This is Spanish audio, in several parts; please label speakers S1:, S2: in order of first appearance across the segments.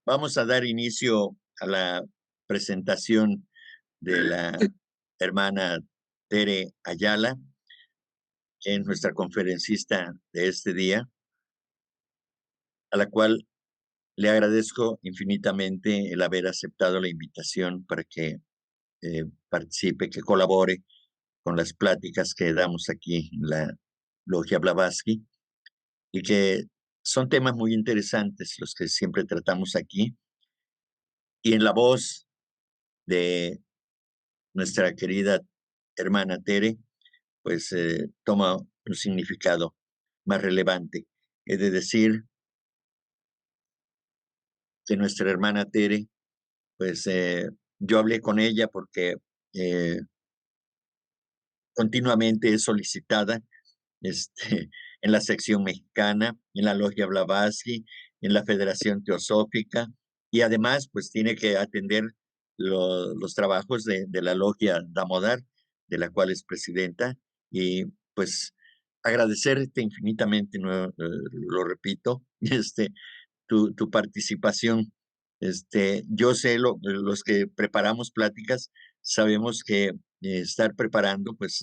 S1: Vamos a dar inicio a la presentación de la hermana Tere Ayala, en nuestra conferencista de este día, a la cual le agradezco infinitamente el haber aceptado la invitación para que participe, que colabore con las pláticas que damos aquí en la Logia Blavatsky y que son temas muy interesantes los que siempre tratamos aquí. Y en la voz de nuestra querida hermana Tere, pues toma un significado más relevante. He de decir que nuestra hermana Tere, pues yo hablé con ella porque eh, continuamente es solicitada este, en la sección mexicana, en la Logia Blavatsky, en la Federación Teosófica, y además, pues tiene que atender los trabajos de la Logia Damodar, de la cual es presidenta, y pues agradecerte infinitamente, lo repito, tu participación. Yo sé, los que preparamos pláticas, sabemos que estar preparando, pues,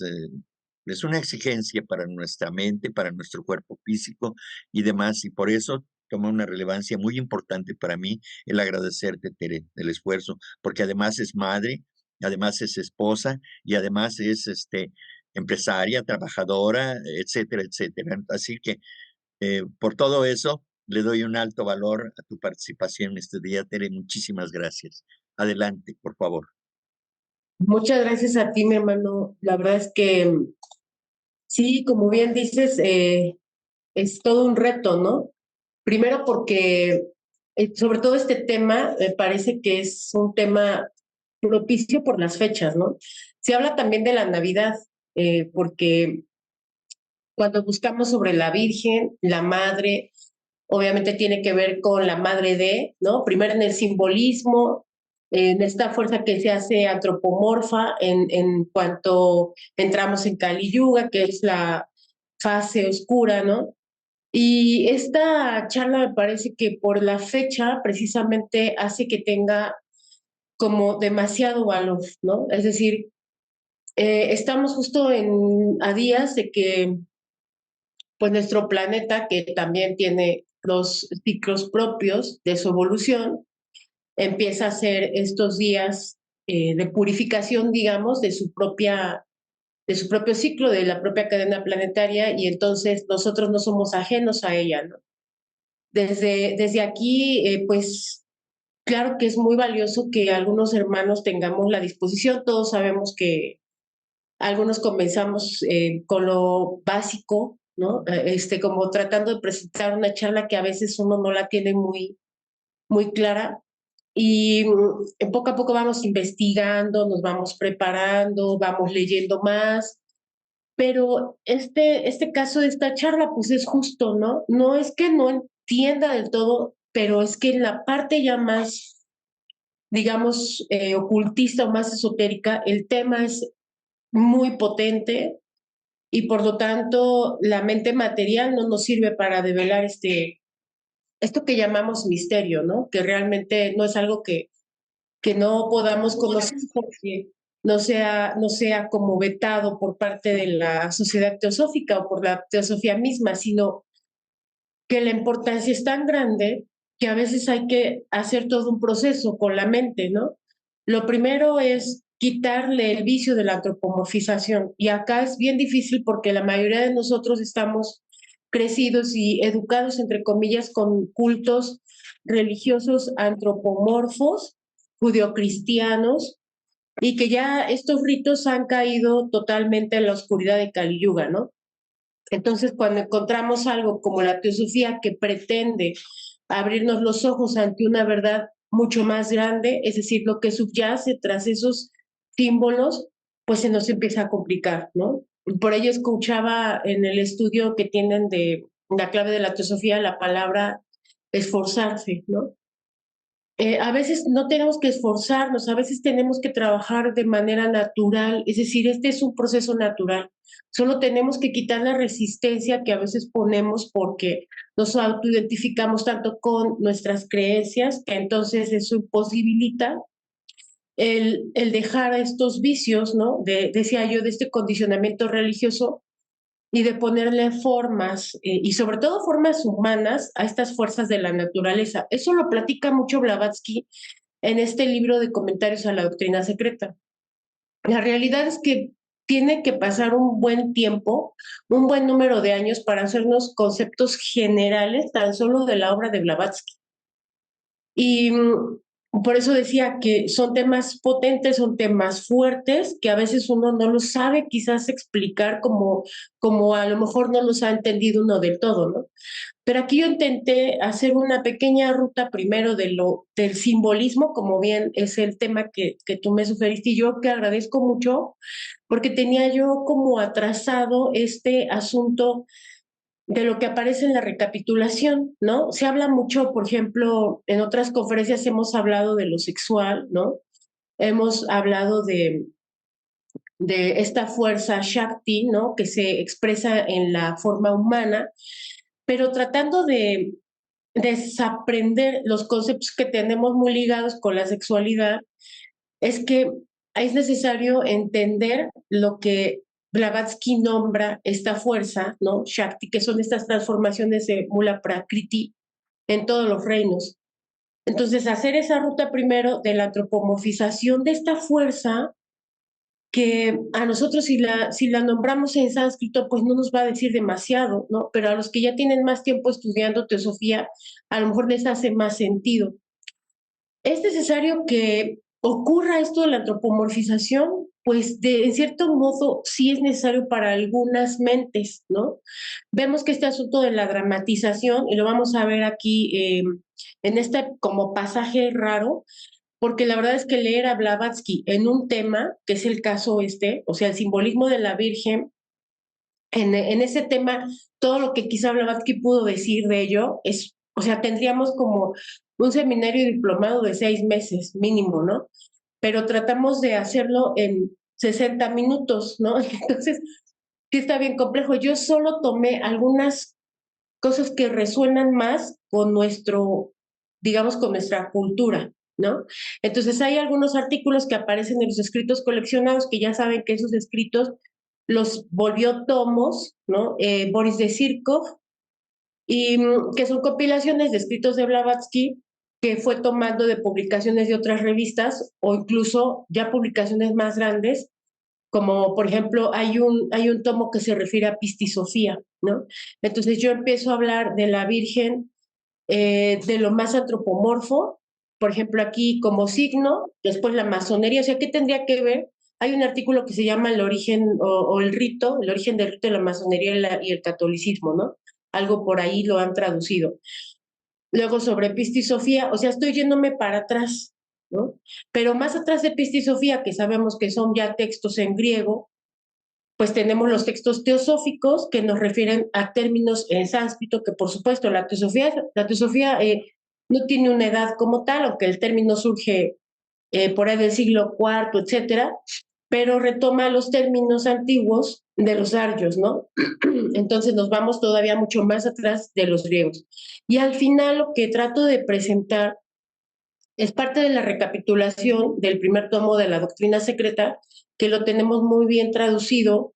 S1: es una exigencia para nuestra mente, para nuestro cuerpo físico y demás, y por eso toma una relevancia muy importante para mí el agradecerte, Tere, el esfuerzo, porque además es madre, además es esposa y además es, empresaria, trabajadora, etcétera, etcétera. Así que por todo eso, le doy un alto valor a tu participación en este día, Tere. Muchísimas gracias. Adelante, por favor.
S2: Muchas gracias a ti, mi hermano. La verdad es que sí, como bien dices, es todo un reto, ¿no? Primero porque sobre todo este tema me parece que es un tema propicio por las fechas, ¿no? Se habla también de la Navidad, porque cuando buscamos sobre la Virgen, la Madre, obviamente tiene que ver con la Madre de, ¿no? Primero en el simbolismo, en esta fuerza que se hace antropomorfa en cuanto entramos en Kali Yuga, que es la fase oscura, ¿no? Y esta charla me parece que por la fecha precisamente hace que tenga como demasiado valor, ¿no? Es decir, estamos justo a días de que pues nuestro planeta, que también tiene los ciclos propios de su evolución, empieza a hacer estos días de purificación, digamos, de su propio ciclo, de la propia cadena planetaria, y entonces nosotros no somos ajenos a ella, ¿no? Desde aquí, pues claro que es muy valioso que algunos hermanos tengamos la disposición. Todos sabemos que algunos comenzamos con lo básico, ¿no? Como tratando de presentar una charla que a veces uno no la tiene muy clara. Y poco a poco vamos investigando, nos vamos preparando, vamos leyendo más. Pero este caso de esta charla, pues es justo, ¿no? No es que no entienda del todo, pero es que en la parte ya más, digamos, ocultista o más esotérica, el tema es muy potente y por lo tanto la mente material no nos sirve para develar esto que llamamos misterio, ¿no? Que realmente no es algo que no podamos conocer porque no sea como vetado por parte de la sociedad teosófica o por la teosofía misma, sino que la importancia es tan grande que a veces hay que hacer todo un proceso con la mente, ¿no? Lo primero es quitarle el vicio de la antropomorfización. Y acá es bien difícil porque la mayoría de nosotros estamos crecidos y educados, entre comillas, con cultos religiosos antropomorfos, judeocristianos, y que ya estos ritos han caído totalmente en la oscuridad de Kali Yuga, ¿no? Entonces, cuando encontramos algo como la teosofía que pretende abrirnos los ojos ante una verdad mucho más grande, es decir, lo que subyace tras esos símbolos, pues se nos empieza a complicar, ¿no? Por ello escuchaba en el estudio que tienen de la clave de la teosofía la palabra esforzarse, ¿no? a veces no tenemos que esforzarnos, a veces tenemos que trabajar de manera natural, es decir, este es un proceso natural. Solo tenemos que quitar la resistencia que a veces ponemos porque nos autoidentificamos tanto con nuestras creencias, que entonces eso imposibilita el dejar estos vicios, ¿no? Decía yo, de este condicionamiento religioso y de ponerle formas, y sobre todo formas humanas, a estas fuerzas de la naturaleza. Eso lo platica mucho Blavatsky en este libro de comentarios a la doctrina secreta. La realidad es que tiene que pasar un buen tiempo, un buen número de años para hacernos conceptos generales tan solo de la obra de Blavatsky. Y por eso decía que son temas potentes, son temas fuertes, que a veces uno no los sabe quizás explicar como a lo mejor no los ha entendido uno del todo, ¿no? Pero aquí yo intenté hacer una pequeña ruta primero del simbolismo, como bien es el tema que tú me sugeriste, y yo que agradezco mucho, porque tenía yo como atrasado este asunto de lo que aparece en la recapitulación, ¿no? Se habla mucho, por ejemplo, en otras conferencias hemos hablado de lo sexual, ¿no? Hemos hablado de esta fuerza Shakti, ¿no? Que se expresa en la forma humana, pero tratando de desaprender los conceptos que tenemos muy ligados con la sexualidad, es que es necesario entender lo que Blavatsky nombra esta fuerza, ¿no? Shakti, que son estas transformaciones de Mula Prakriti en todos los reinos. Entonces, hacer esa ruta primero de la antropomorfización de esta fuerza, que a nosotros si la nombramos en sánscrito, pues no nos va a decir demasiado, ¿no? Pero a los que ya tienen más tiempo estudiando teosofía, a lo mejor les hace más sentido. ¿Es necesario que ocurra esto de la antropomorfización? Pues en cierto modo sí es necesario para algunas mentes, ¿no? Vemos que este asunto de la dramatización, y lo vamos a ver aquí en este como pasaje raro, porque la verdad es que leer a Blavatsky en un tema, que es el caso este, o sea, el simbolismo de la Virgen, en ese tema, todo lo que quizá Blavatsky pudo decir de ello es, o sea, tendríamos como un seminario diplomado de 6 meses mínimo, ¿no? Pero tratamos de hacerlo en 60 minutos, ¿no? Entonces, sí está bien complejo. Yo solo tomé algunas cosas que resuenan más con nuestro, digamos, con nuestra cultura, ¿no? Entonces hay algunos artículos que aparecen en los escritos coleccionados que ya saben que esos escritos los volvió tomos, ¿no? Boris de Sirkov, y que son compilaciones de escritos de Blavatsky que fue tomando de publicaciones de otras revistas o incluso ya publicaciones más grandes, como por ejemplo hay un tomo que se refiere a Pistisofía, ¿no? Entonces yo empiezo a hablar de la Virgen, de lo más antropomorfo, por ejemplo aquí como signo, después la masonería, o sea, ¿qué tendría que ver? Hay un artículo que se llama El origen o el rito, el origen del rito de la masonería y el catolicismo, ¿no? Algo por ahí lo han traducido. Luego sobre Pistisofía, o sea, estoy yéndome para atrás, ¿no? Pero más atrás de Pistisofía, que sabemos que son ya textos en griego, pues tenemos los textos teosóficos que nos refieren a términos en sánscrito, que por supuesto la teosofía no tiene una edad como tal, aunque el término surge por ahí del siglo IV, etcétera, pero retoma los términos antiguos de los arios, ¿no? Entonces nos vamos todavía mucho más atrás de los griegos. Y al final lo que trato de presentar es parte de la recapitulación del primer tomo de la doctrina secreta, que lo tenemos muy bien traducido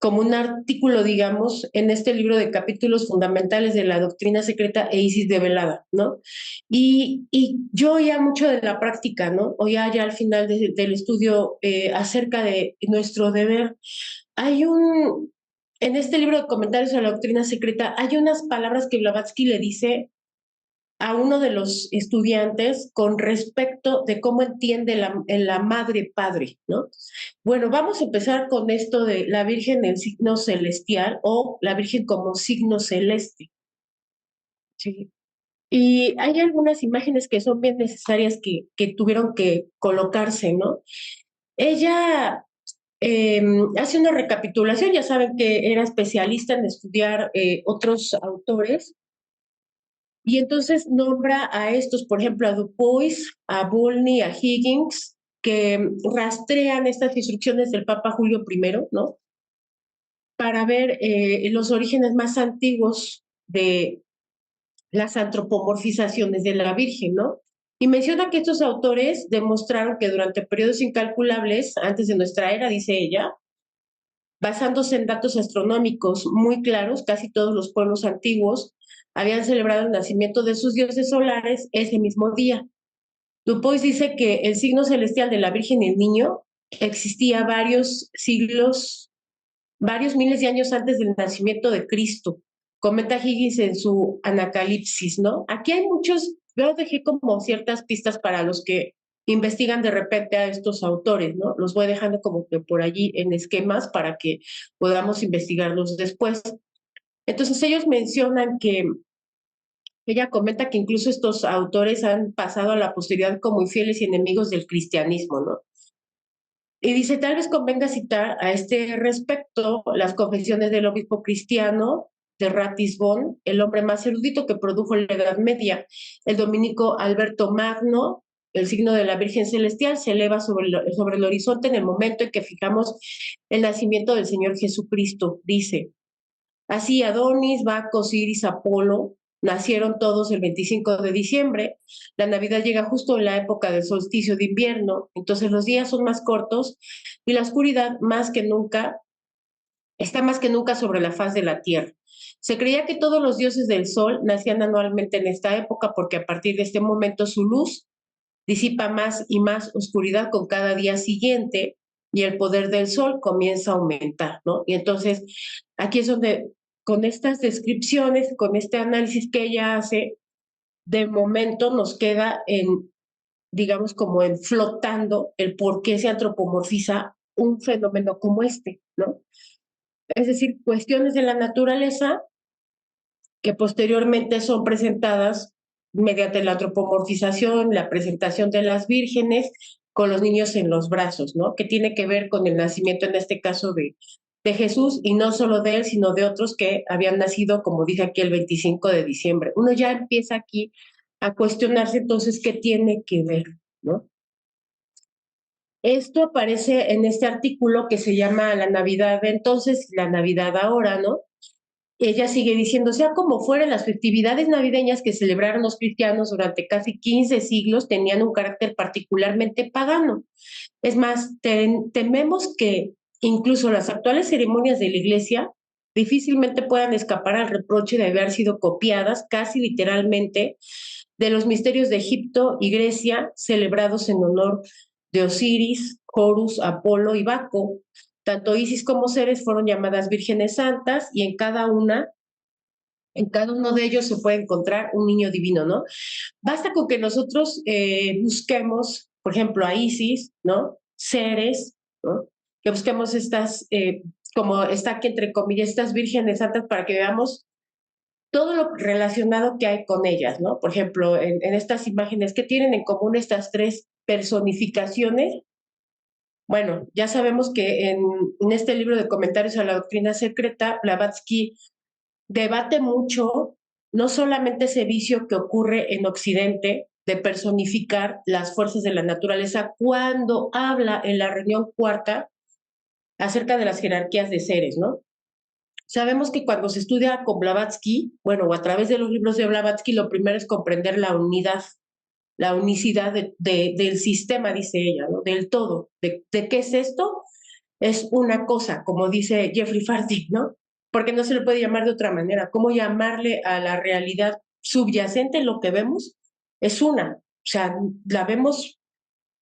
S2: como un artículo, digamos, en este libro de capítulos fundamentales de la doctrina secreta e Isis develada, ¿no? Y yo ya mucho de la práctica, ¿no? O ya al final del estudio acerca de nuestro deber, en este libro de comentarios a la doctrina secreta, hay unas palabras que Blavatsky le dice a uno de los estudiantes con respecto de cómo entiende la madre padre, ¿no? Bueno, vamos a empezar con esto de la Virgen en signo celestial o la Virgen como signo celeste. Sí. Y hay algunas imágenes que son bien necesarias que tuvieron que colocarse, ¿no? Ella hace una recapitulación, ya saben que era especialista en estudiar otros autores, Y entonces nombra a estos, por ejemplo, a Dupuis, a Bulney, a Higgins, que rastrean estas instrucciones del Papa Julio I, ¿no? Para ver los orígenes más antiguos de las antropomorfizaciones de la Virgen, ¿no? Y menciona que estos autores demostraron que durante periodos incalculables, antes de nuestra era, dice ella, basándose en datos astronómicos muy claros, casi todos los pueblos antiguos habían celebrado el nacimiento de sus dioses solares ese mismo día. Dupuis dice que el signo celestial de la Virgen y el Niño existía varios siglos, varios miles de años antes del nacimiento de Cristo. Comenta Higgins en su Anacalipsis, ¿no? Aquí hay muchos, yo dejé como ciertas pistas para los que investigan de repente a estos autores, ¿no? Los voy dejando como que por allí en esquemas para que podamos investigarlos después. Entonces ellos mencionan que ella comenta que incluso estos autores han pasado a la posteridad como infieles y enemigos del cristianismo, ¿no? Y dice, tal vez convenga citar a este respecto las confesiones del obispo cristiano de Ratisbon, el hombre más erudito que produjo la Edad Media, el dominico Alberto Magno. El signo de la Virgen Celestial se eleva sobre el horizonte en el momento en que fijamos el nacimiento del Señor Jesucristo. Dice, así Adonis, Baco, Osiris, Apolo nacieron todos el 25 de diciembre. La Navidad llega justo en la época del solsticio de invierno, entonces los días son más cortos y la oscuridad más que nunca está más que nunca sobre la faz de la tierra. Se creía que todos los dioses del sol nacían anualmente en esta época porque a partir de este momento su luz disipa más y más oscuridad con cada día siguiente y el poder del sol comienza a aumentar, ¿no? Y entonces aquí es donde con estas descripciones, con este análisis que ella hace, de momento nos queda en, digamos, como en flotando el por qué se antropomorfiza un fenómeno como este, ¿no? Es decir, cuestiones de la naturaleza que posteriormente son presentadas mediante la antropomorfización, la presentación de las vírgenes con los niños en los brazos, ¿no? Que tiene que ver con el nacimiento, en este caso, de Jesús, y no solo de él, sino de otros que habían nacido, como dice aquí, el 25 de diciembre. Uno ya empieza aquí a cuestionarse entonces qué tiene que ver, ¿no? Esto aparece en este artículo que se llama La Navidad de entonces, la Navidad ahora, ¿no? Ella sigue diciendo, sea como fuera, las festividades navideñas que celebraron los cristianos durante casi 15 siglos tenían un carácter particularmente pagano. Es más, tememos que incluso las actuales ceremonias de la Iglesia difícilmente puedan escapar al reproche de haber sido copiadas casi literalmente de los misterios de Egipto y Grecia celebrados en honor de Osiris, Horus, Apolo y Baco. Tanto Isis como Ceres fueron llamadas vírgenes santas y en cada uno de ellos se puede encontrar un niño divino, ¿no? Basta con que nosotros busquemos, por ejemplo, a Isis, ¿no? Ceres, ¿no? Que busquemos estas, como está aquí entre comillas, estas vírgenes santas para que veamos todo lo relacionado que hay con ellas, ¿no? Por ejemplo, en estas imágenes, ¿qué tienen en común estas tres personificaciones? Bueno, ya sabemos que en este libro de comentarios a la doctrina secreta, Blavatsky debate mucho no solamente ese vicio que ocurre en Occidente de personificar las fuerzas de la naturaleza cuando habla en la reunión cuarta acerca de las jerarquías de seres, ¿no? Sabemos que cuando se estudia con Blavatsky, bueno, o a través de los libros de Blavatsky, lo primero es comprender la unidad, la unicidad del sistema, dice ella, ¿no? Del todo. ¿De qué es esto? Es una cosa, como dice Jeffrey Fardy, ¿no? Porque no se le puede llamar de otra manera. ¿Cómo llamarle a la realidad subyacente, lo que vemos? Es una. O sea, la vemos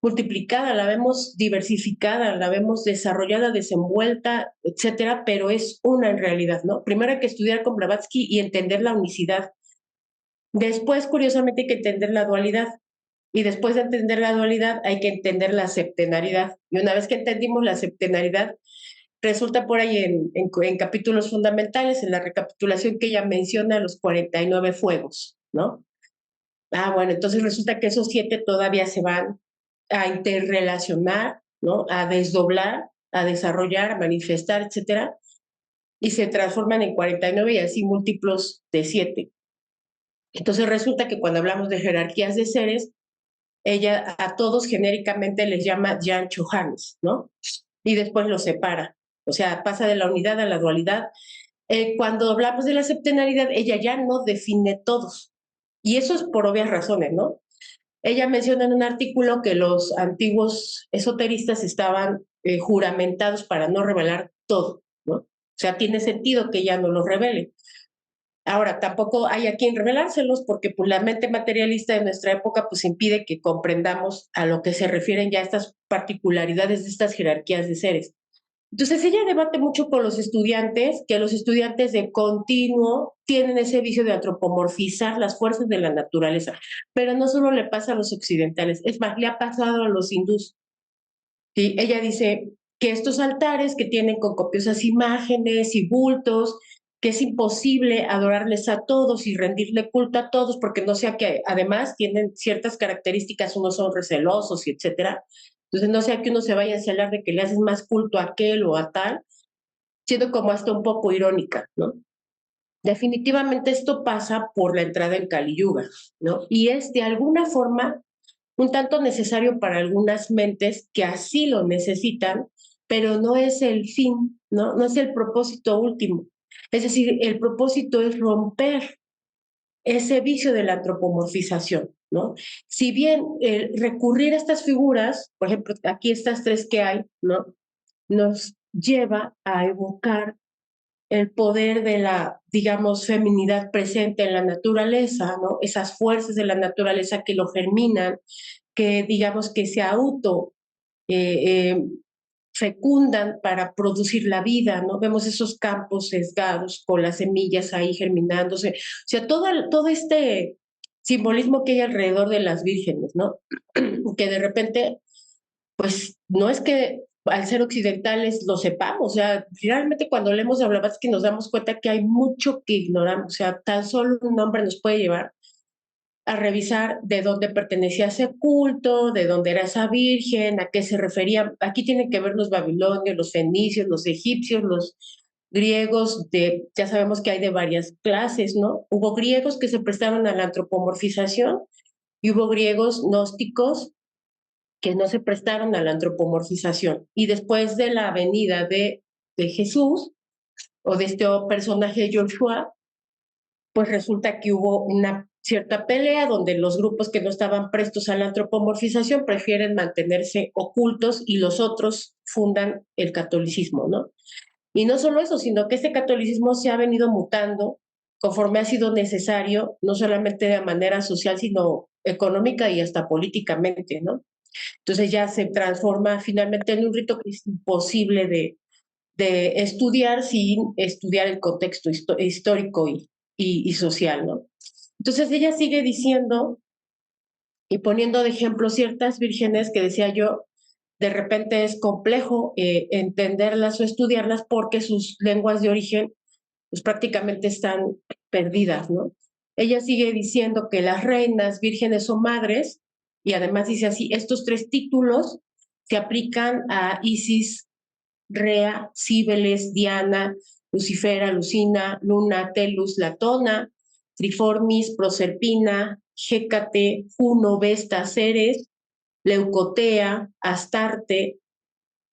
S2: multiplicada, la vemos diversificada, la vemos desarrollada, desenvuelta, etcétera, pero es una en realidad, ¿no? Primero hay que estudiar con Blavatsky y entender la unicidad. Después, curiosamente, hay que entender la dualidad. Y después de entender la dualidad, hay que entender la septenaridad. Y una vez que entendimos la septenaridad, resulta por ahí en capítulos fundamentales, en la recapitulación que ella menciona, los 49 fuegos, ¿no? Ah, bueno, entonces resulta que esos 7 todavía se van a interrelacionar, ¿no? A desdoblar, a desarrollar, a manifestar, etcétera, y se transforman en 49 y así múltiplos de 7. Entonces resulta que cuando hablamos de jerarquías de seres, ella a todos genéricamente les llama Jan Johannes, ¿no? Y después los separa. O sea, pasa de la unidad a la dualidad. Cuando hablamos de la septenaridad, ella ya no define todos. Y eso es por obvias razones, ¿no? Ella menciona en un artículo que los antiguos esoteristas estaban juramentados para no revelar todo, ¿no? O sea, tiene sentido que ella no los revele. Ahora, tampoco hay a quien revelárselos porque pues, la mente materialista de nuestra época pues impide que comprendamos a lo que se refieren ya estas particularidades de estas jerarquías de seres. Entonces ella debate mucho con los estudiantes, que los estudiantes de continuo tienen ese vicio de antropomorfizar las fuerzas de la naturaleza, pero no solo le pasa a los occidentales, es más, le ha pasado a los hindús. ¿Sí? Ella dice que estos altares que tienen con copiosas imágenes y bultos, que es imposible adorarles a todos y rendirle culto a todos, porque no sea que además tienen ciertas características, unos son recelosos y etcétera. Entonces no sea que uno se vaya a celar de que le haces más culto a aquel o a tal, siendo como hasta un poco irónica, ¿no? Definitivamente esto pasa por la entrada en Kali Yuga, ¿no? Y es de alguna forma un tanto necesario para algunas mentes que así lo necesitan, pero no es el fin, ¿no? No es el propósito último. Es decir, el propósito es romper ese vicio de la antropomorfización, ¿no? Si bien recurrir a estas figuras, por ejemplo, aquí estas tres que hay, ¿no? Nos lleva a evocar el poder de la, digamos, feminidad presente en la naturaleza, ¿no? Esas fuerzas de la naturaleza que lo germinan, que digamos que se auto eh, eh, fecundan para producir la vida, ¿no? Vemos esos campos sesgados con las semillas ahí germinándose. O sea, todo este simbolismo que hay alrededor de las vírgenes, ¿no? Que de repente, pues no es que al ser occidentales lo sepamos, o sea, realmente cuando leemos de Blavatsky nos damos cuenta que hay mucho que ignoramos, o sea, tan solo un nombre nos puede llevar a revisar de dónde pertenecía ese culto, de dónde era esa virgen, a qué se refería. Aquí tienen que ver los babilonios, los fenicios, los egipcios, los griegos, ya sabemos que hay de varias clases, ¿no? Hubo griegos que se prestaron a la antropomorfización y hubo griegos gnósticos que no se prestaron a la antropomorfización. Y después de la venida de Jesús o de este personaje de Joshua, pues resulta que hubo una cierta pelea donde los grupos que no estaban prestos a la antropomorfización prefieren mantenerse ocultos y los otros fundan el catolicismo, ¿no? Y no solo eso, sino que este catolicismo se ha venido mutando conforme ha sido necesario, no solamente de manera social, sino económica y hasta políticamente, ¿no? Entonces ya se transforma finalmente en un rito que es imposible de estudiar sin estudiar el contexto histórico y social, ¿no? Entonces ella sigue diciendo y poniendo de ejemplo ciertas vírgenes que decía yo, de repente es complejo entenderlas o estudiarlas porque sus lenguas de origen pues prácticamente están perdidas, ¿no? Ella sigue diciendo que las reinas, vírgenes o madres, y además dice así, estos tres títulos se aplican a Isis, Rea, Cíbeles, Diana, Lucifera, Lucina, Luna, Telus, Latona, Triformis, Proserpina, Hécate, Juno, Vesta, Ceres, Leucotea, Astarte,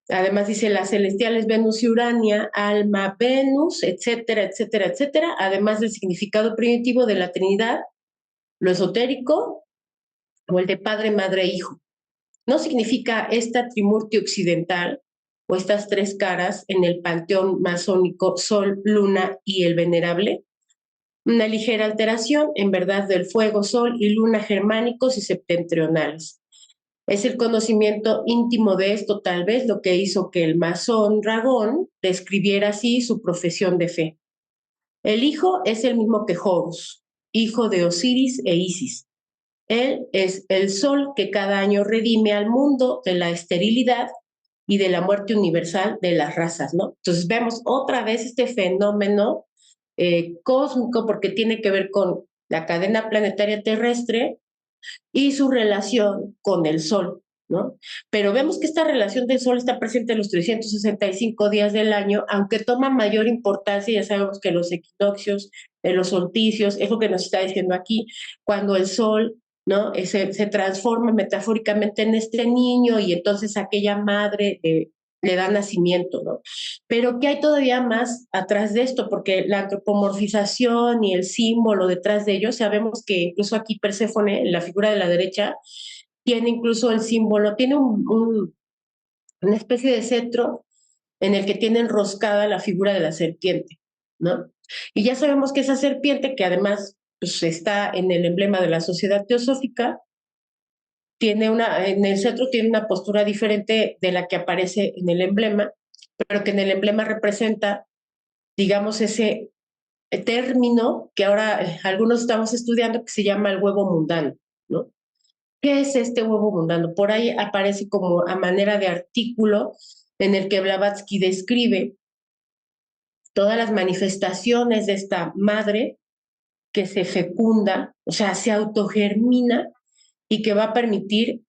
S2: además dice las celestiales Venus y Urania, Alma, Venus, etcétera, etcétera, etcétera, además del significado primitivo de la Trinidad, lo esotérico o el de Padre, Madre e Hijo. No significa esta trimurti occidental o estas tres caras en el panteón masónico Sol, Luna y el Venerable. Una ligera alteración, en verdad, del fuego, Sol y Luna germánicos y septentrionales. Es el conocimiento íntimo de esto, tal vez, lo que hizo que el masón Ragón describiera así su profesión de fe. El hijo es el mismo que Horus, hijo de Osiris e Isis. Él es el sol que cada año redime al mundo de la esterilidad y de la muerte universal de las razas, ¿no? Entonces vemos otra vez este fenómeno cósmico porque tiene que ver con la cadena planetaria terrestre y su relación con el sol. ¿no? Pero vemos que esta relación del Sol está presente en los 365 días del año, aunque toma mayor importancia, ya sabemos que los equinoccios, los solsticios, es lo que nos está diciendo aquí, cuando el Sol, ¿no? Se transforma metafóricamente en este niño y entonces aquella madre le da nacimiento, ¿no? Pero ¿qué hay todavía más atrás de esto? Porque la antropomorfización y el símbolo detrás de ello, sabemos que incluso aquí Perséfone, en la figura de la derecha, tiene incluso el símbolo, tiene una especie de cetro en el que tiene enroscada la figura de la serpiente, ¿no? Y ya sabemos que esa serpiente, que además pues, está en el emblema de la sociedad teosófica, en el cetro tiene una postura diferente de la que aparece en el emblema, pero que en el emblema representa, digamos, ese término que ahora algunos estamos estudiando que se llama el huevo mundano, ¿no? ¿Qué es este huevo mundano? Por ahí aparece como a manera de artículo en el que Blavatsky describe todas las manifestaciones de esta madre que se fecunda, o sea, se autogermina y que va a permitir,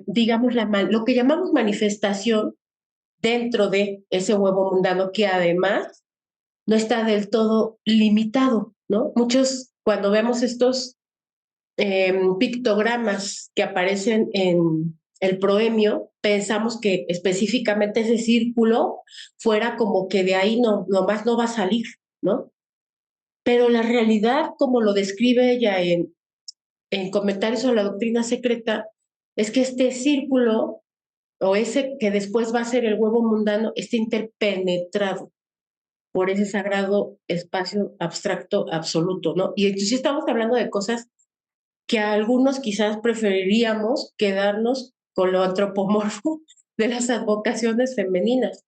S2: digamos, lo que llamamos manifestación dentro de ese huevo mundano que además no está del todo limitado, ¿no? Muchos, cuando vemos estos pictogramas que aparecen en el proemio, pensamos que específicamente ese círculo fuera como que de ahí nomás no va a salir, ¿no? Pero la realidad, como lo describe ella en Comentarios sobre la Doctrina Secreta, es que este círculo, o ese que después va a ser el huevo mundano, está interpenetrado por ese sagrado espacio abstracto absoluto, ¿no? Y entonces estamos hablando de cosas que a algunos quizás preferiríamos quedarnos con lo antropomorfo de las advocaciones femeninas.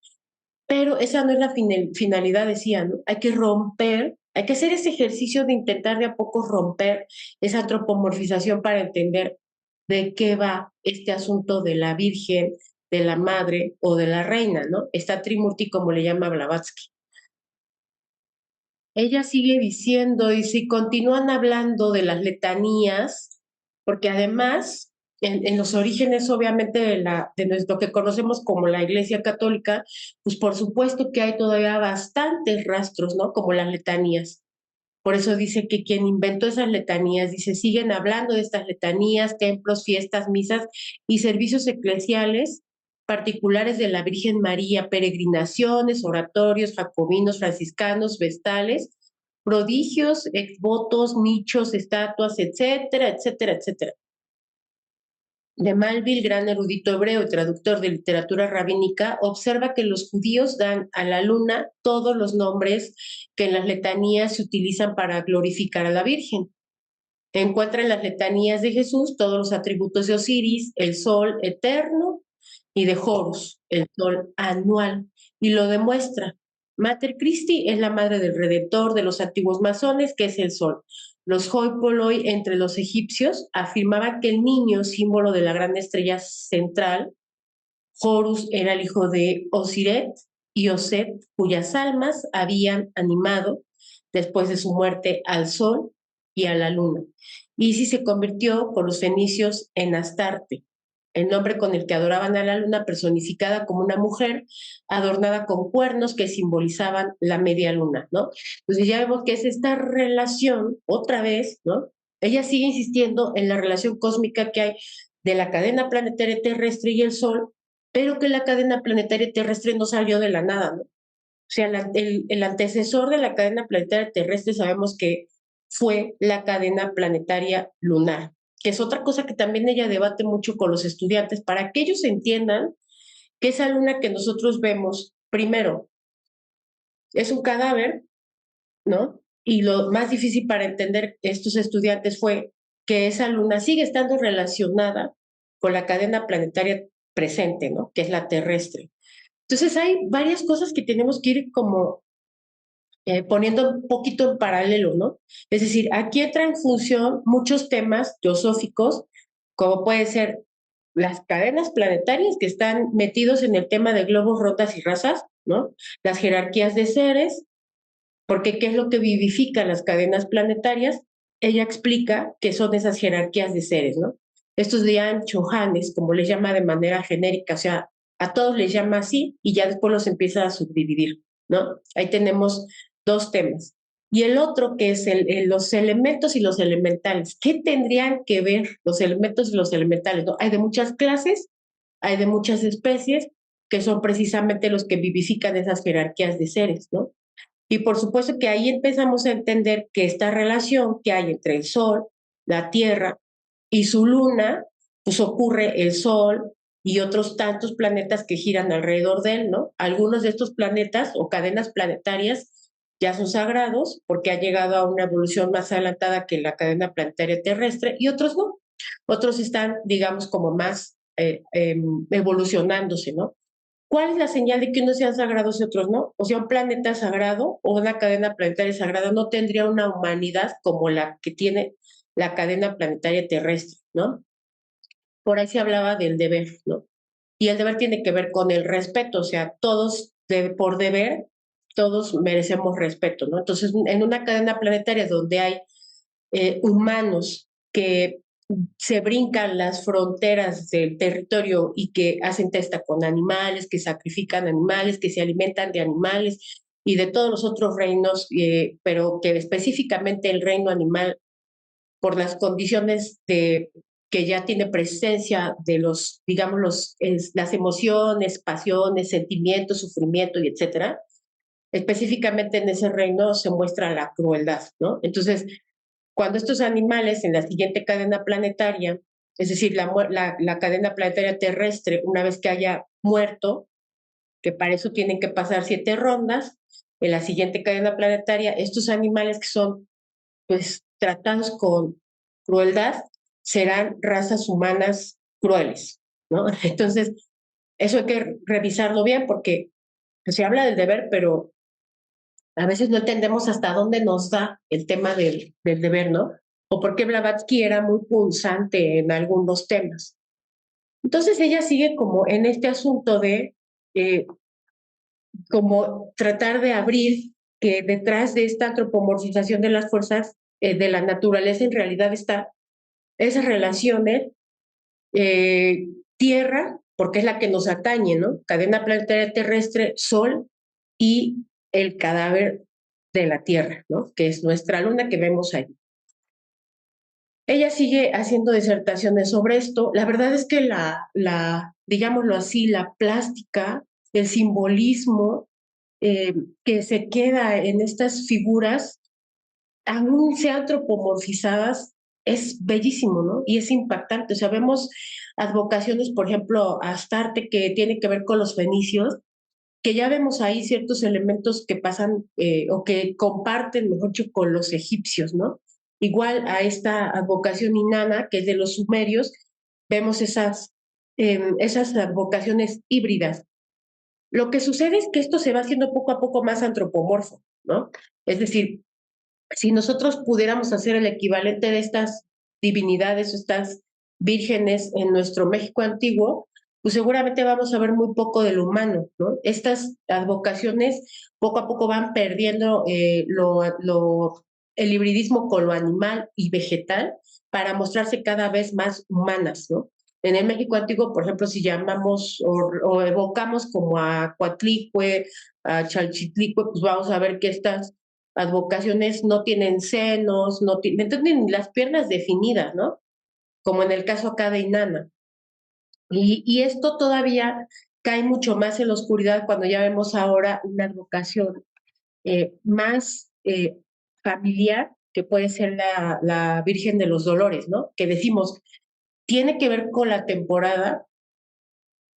S2: Pero esa no es la finalidad, decía, ¿no? Hay que romper, hay que hacer ese ejercicio de intentar de a poco romper esa antropomorfización para entender de qué va este asunto de la Virgen, de la Madre o de la Reina, ¿no? Esta Trimurti, como le llama Blavatsky. Ella sigue diciendo, y si continúan hablando de las letanías, porque además, en los orígenes, obviamente, de lo que conocemos como la Iglesia Católica, pues por supuesto que hay todavía bastantes rastros, ¿no? Como las letanías. Por eso dice que quien inventó esas letanías, dice, siguen hablando de estas letanías, templos, fiestas, misas y servicios eclesiales particulares de la Virgen María, peregrinaciones, oratorios, jacobinos, franciscanos, vestales, prodigios, exvotos, nichos, estatuas, etcétera, etcétera, etcétera. De Malville, gran erudito hebreo y traductor de literatura rabínica, observa que los judíos dan a la luna todos los nombres que en las letanías se utilizan para glorificar a la Virgen. Encuentra en las letanías de Jesús todos los atributos de Osiris, el sol eterno, y de Horus, el sol anual, y lo demuestra. Mater Christi es la madre del Redentor de los antiguos masones, que es el sol. Los hoi polloi entre los egipcios afirmaban que el niño, símbolo de la gran estrella central, Horus, era el hijo de Osiret y Oset, cuyas almas habían animado después de su muerte al sol y a la luna. Isis se convirtió por los fenicios en Astarte, el nombre con el que adoraban a la luna, personificada como una mujer adornada con cuernos que simbolizaban la media luna, ¿no? Entonces ya vemos que es esta relación, otra vez, ¿no? Ella sigue insistiendo en la relación cósmica que hay de la cadena planetaria terrestre y el Sol, pero que la cadena planetaria terrestre no salió de la nada, ¿no? O sea, el antecesor de la cadena planetaria terrestre sabemos que fue la cadena planetaria lunar, que es otra cosa que también ella debate mucho con los estudiantes, para que ellos entiendan que esa luna que nosotros vemos, primero, es un cadáver, ¿no? Y lo más difícil para entender estos estudiantes fue que esa luna sigue estando relacionada con la cadena planetaria presente, ¿no? Que es la terrestre. Entonces hay varias cosas que tenemos que ir como poniendo un poquito en paralelo, ¿no? Es decir, aquí entra en función muchos temas teosóficos, como puede ser las cadenas planetarias que están metidos en el tema de globos, rotas y razas, ¿no? Las jerarquías de seres, porque ¿qué es lo que vivifica las cadenas planetarias? Ella explica que son esas jerarquías de seres, ¿no? Estos Lian-Chohanes, como les llama de manera genérica, o sea, a todos les llama así y ya después los empieza a subdividir, ¿no? Ahí tenemos dos temas. Y el otro que es los elementos y los elementales. ¿Qué tendrían que ver los elementos y los elementales? ¿No? Hay de muchas clases, hay de muchas especies, que son precisamente los que vivifican esas jerarquías de seres, ¿no? Y por supuesto que ahí empezamos a entender que esta relación que hay entre el Sol, la Tierra y su luna, pues ocurre el Sol y otros tantos planetas que giran alrededor de él, ¿no? Algunos de estos planetas o cadenas planetarias ya son sagrados porque han llegado a una evolución más adelantada que la cadena planetaria terrestre y otros no. Otros están, digamos, como más evolucionándose, ¿no? ¿Cuál es la señal de que unos sean sagrados y otros no? O sea, un planeta sagrado o una cadena planetaria sagrada no tendría una humanidad como la que tiene la cadena planetaria terrestre, ¿no? Por ahí se hablaba del deber, ¿no? Y el deber tiene que ver con el respeto, o sea, todos por deber, todos merecemos respeto, ¿no? Entonces, en una cadena planetaria donde hay humanos que se brincan las fronteras del territorio y que hacen testa con animales, que sacrifican animales, que se alimentan de animales y de todos los otros reinos, pero que específicamente el reino animal, por las condiciones de que ya tiene presencia de los, digamos, las emociones, pasiones, sentimientos, sufrimiento y etcétera, específicamente en ese reino se muestra la crueldad, ¿no? Entonces, cuando estos animales en la siguiente cadena planetaria, es decir, la cadena planetaria terrestre, una vez que haya muerto, que para eso tienen que pasar 7 rondas, en la siguiente cadena planetaria, estos animales que son pues tratados con crueldad serán razas humanas crueles, ¿no? Entonces, eso hay que revisarlo bien porque pues, se habla del deber, pero a veces no entendemos hasta dónde nos da el tema del deber, ¿no? O por qué Blavatsky era muy punzante en algunos temas. Entonces ella sigue como en este asunto de eh, como tratar de abrir que detrás de esta antropomorfización de las fuerzas de la naturaleza en realidad está esas relaciones tierra, porque es la que nos atañe, ¿no? Cadena planetaria terrestre, sol y el cadáver de la Tierra, ¿no? Que es nuestra luna que vemos ahí. Ella sigue haciendo disertaciones sobre esto. La verdad es que digámoslo así, la plástica, el simbolismo que se queda en estas figuras, aún sean antropomorfizadas, es bellísimo, ¿no? Y es impactante. O sea, vemos advocaciones, por ejemplo, a Astarte, que tiene que ver con los fenicios, que ya vemos ahí ciertos elementos que pasan o que comparten, mejor dicho, con los egipcios, ¿no? Igual a esta advocación inanna, que es de los sumerios, vemos esas advocaciones híbridas. Lo que sucede es que esto se va haciendo poco a poco más antropomorfo, ¿no? Es decir, si nosotros pudiéramos hacer el equivalente de estas divinidades, estas vírgenes en nuestro México antiguo, pues seguramente vamos a ver muy poco del humano, ¿no? Estas advocaciones poco a poco van perdiendo el hibridismo con lo animal y vegetal para mostrarse cada vez más humanas, ¿no? En el México antiguo, por ejemplo, si llamamos o evocamos como a Coatlicue, a Chalchitlicue, pues vamos a ver que estas advocaciones no tienen senos, no tienen las piernas definidas, ¿no? Como en el caso acá de Inanna. Y esto todavía cae mucho más en la oscuridad cuando ya vemos ahora una advocación más familiar, que puede ser la Virgen de los Dolores, ¿no? Que decimos, tiene que ver con la temporada,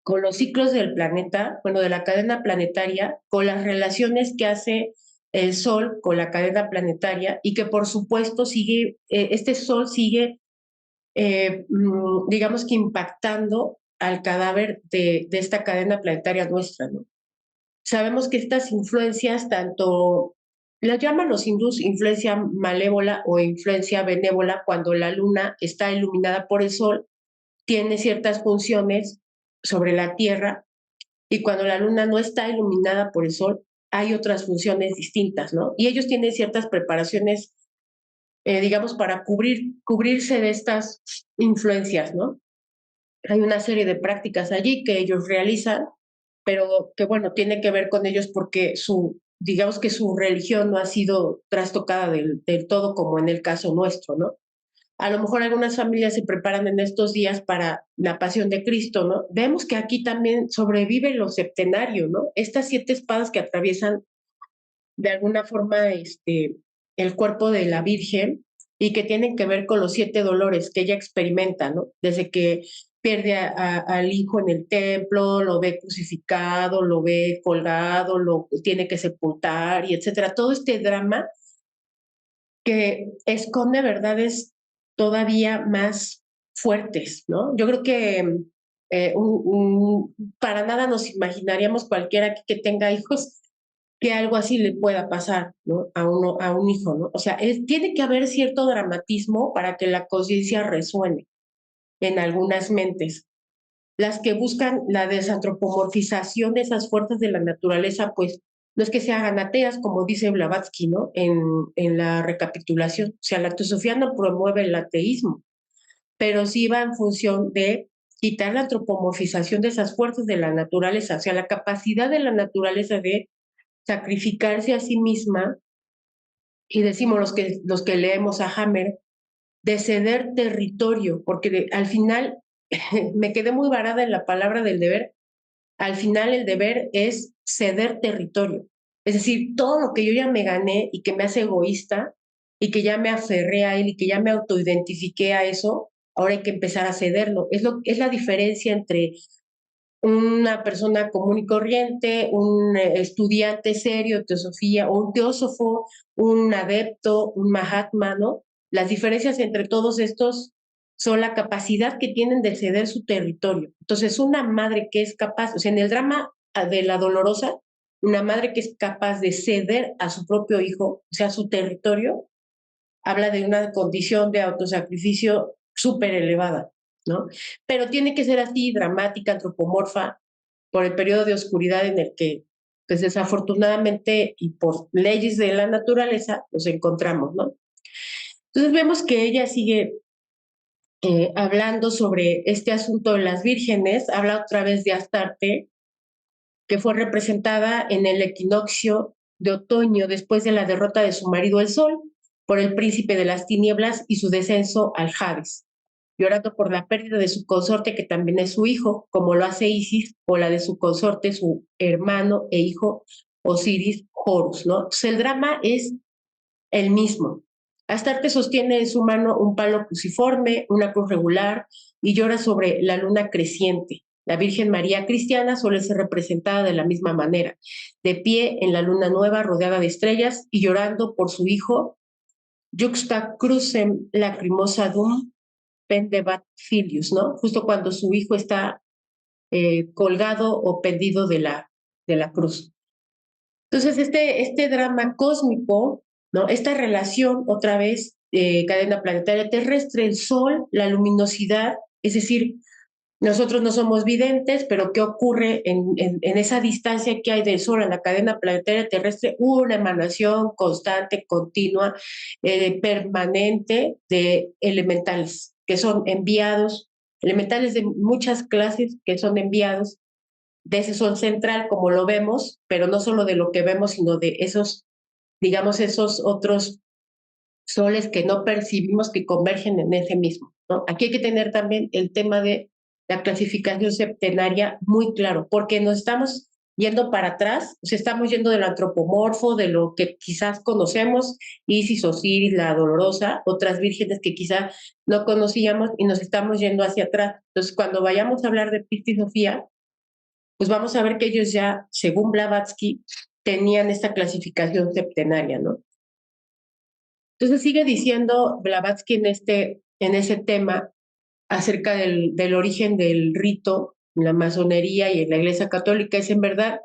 S2: con los ciclos del planeta, bueno, de la cadena planetaria, con las relaciones que hace el Sol con la cadena planetaria y que por supuesto sigue, este Sol sigue, digamos que impactando al cadáver de esta cadena planetaria nuestra, ¿no? Sabemos que estas influencias, tanto las llaman los hindús influencia malévola o influencia benévola, cuando la luna está iluminada por el Sol, tiene ciertas funciones sobre la Tierra y cuando la luna no está iluminada por el sol, hay otras funciones distintas, ¿no? Y ellos tienen ciertas preparaciones digamos, para cubrirse de estas influencias, ¿no? Hay una serie de prácticas allí que ellos realizan, pero que, bueno, tiene que ver con ellos porque digamos que su religión no ha sido trastocada del todo como en el caso nuestro, ¿no? A lo mejor algunas familias se preparan en estos días para la pasión de Cristo, ¿no? Vemos que aquí también sobrevive lo septenario, ¿no? Estas 7 espadas que atraviesan de alguna forma el cuerpo de la Virgen y que tienen que ver con los 7 dolores que ella experimenta, ¿no? Desde que pierde al hijo en el templo, lo ve crucificado, lo ve colgado, lo tiene que sepultar y etcétera. Todo este drama que esconde verdades todavía más fuertes, ¿no? Yo creo que para nada nos imaginaríamos cualquiera que tenga hijos que algo así le pueda pasar, ¿no? A un hijo, ¿no? O sea, tiene que haber cierto dramatismo para que la conciencia resuene en algunas mentes. Las que buscan la desantropomorfización de esas fuerzas de la naturaleza, pues no es que se hagan ateas, como dice Blavatsky, ¿no? En la recapitulación. O sea, la teosofía no promueve el ateísmo, pero sí va en función de quitar la antropomorfización de esas fuerzas de la naturaleza, o sea, la capacidad de la naturaleza de sacrificarse a sí misma, y decimos los que leemos a Hammer, de ceder territorio, porque al final me quedé muy varada en la palabra del deber. Al final el deber es ceder territorio. Es decir, todo lo que yo ya me gané y que me hace egoísta y que ya me aferré a él y que ya me autoidentifiqué a eso, ahora hay que empezar a cederlo. Es la diferencia entre una persona común y corriente, un estudiante serio de teosofía o un teósofo, un adepto, un mahatma, ¿no? Las diferencias entre todos estos son la capacidad que tienen de ceder su territorio. Entonces, una madre que es capaz, o sea, en el drama de la dolorosa, una madre que es capaz de ceder a su propio hijo, o sea, su territorio, habla de una condición de autosacrificio súper elevada, ¿no? Pero tiene que ser así, dramática, antropomorfa, por el periodo de oscuridad en el que, pues desafortunadamente y por leyes de la naturaleza, nos encontramos, ¿no? Entonces vemos que ella sigue hablando sobre este asunto de las vírgenes, habla otra vez de Astarte, que fue representada en el equinoccio de otoño después de la derrota de su marido el Sol por el príncipe de las tinieblas y su descenso al Hades, llorando por la pérdida de su consorte que también es su hijo, como lo hace Isis, o la de su consorte, su hermano e hijo Osiris Horus, ¿no? Entonces el drama es el mismo. Astarte sostiene en su mano un palo cruciforme, una cruz regular, y llora sobre la luna creciente. La Virgen María cristiana suele ser representada de la misma manera, de pie en la luna nueva rodeada de estrellas y llorando por su hijo, juxta crucem lacrimosum pendebat filius, ¿no? Justo cuando su hijo está colgado o pendido de la cruz. Entonces, este drama cósmico, ¿no? Esta relación, otra vez, cadena planetaria terrestre, el Sol, la luminosidad, es decir, nosotros no somos videntes, pero ¿qué ocurre en esa distancia que hay del Sol a la cadena planetaria terrestre? Una emanación constante, continua, permanente de elementales que son enviados, elementales de muchas clases que son enviados de ese Sol central, como lo vemos, pero no solo de lo que vemos, sino de esos, digamos, esos otros soles que no percibimos que convergen en ese mismo, ¿no? Aquí hay que tener también el tema de la clasificación septenaria muy claro, porque nos estamos yendo para atrás, o sea, estamos yendo del antropomorfo, de lo que quizás conocemos, Isis, Osiris, la Dolorosa, otras vírgenes que quizás no conocíamos y nos estamos yendo hacia atrás. Entonces, cuando vayamos a hablar de Pista y Sofía, pues vamos a ver que ellos ya, según Blavatsky, tenían esta clasificación septenaria, ¿no? Entonces sigue diciendo Blavatsky en ese tema acerca del origen del rito en la masonería y en la Iglesia Católica, es en verdad,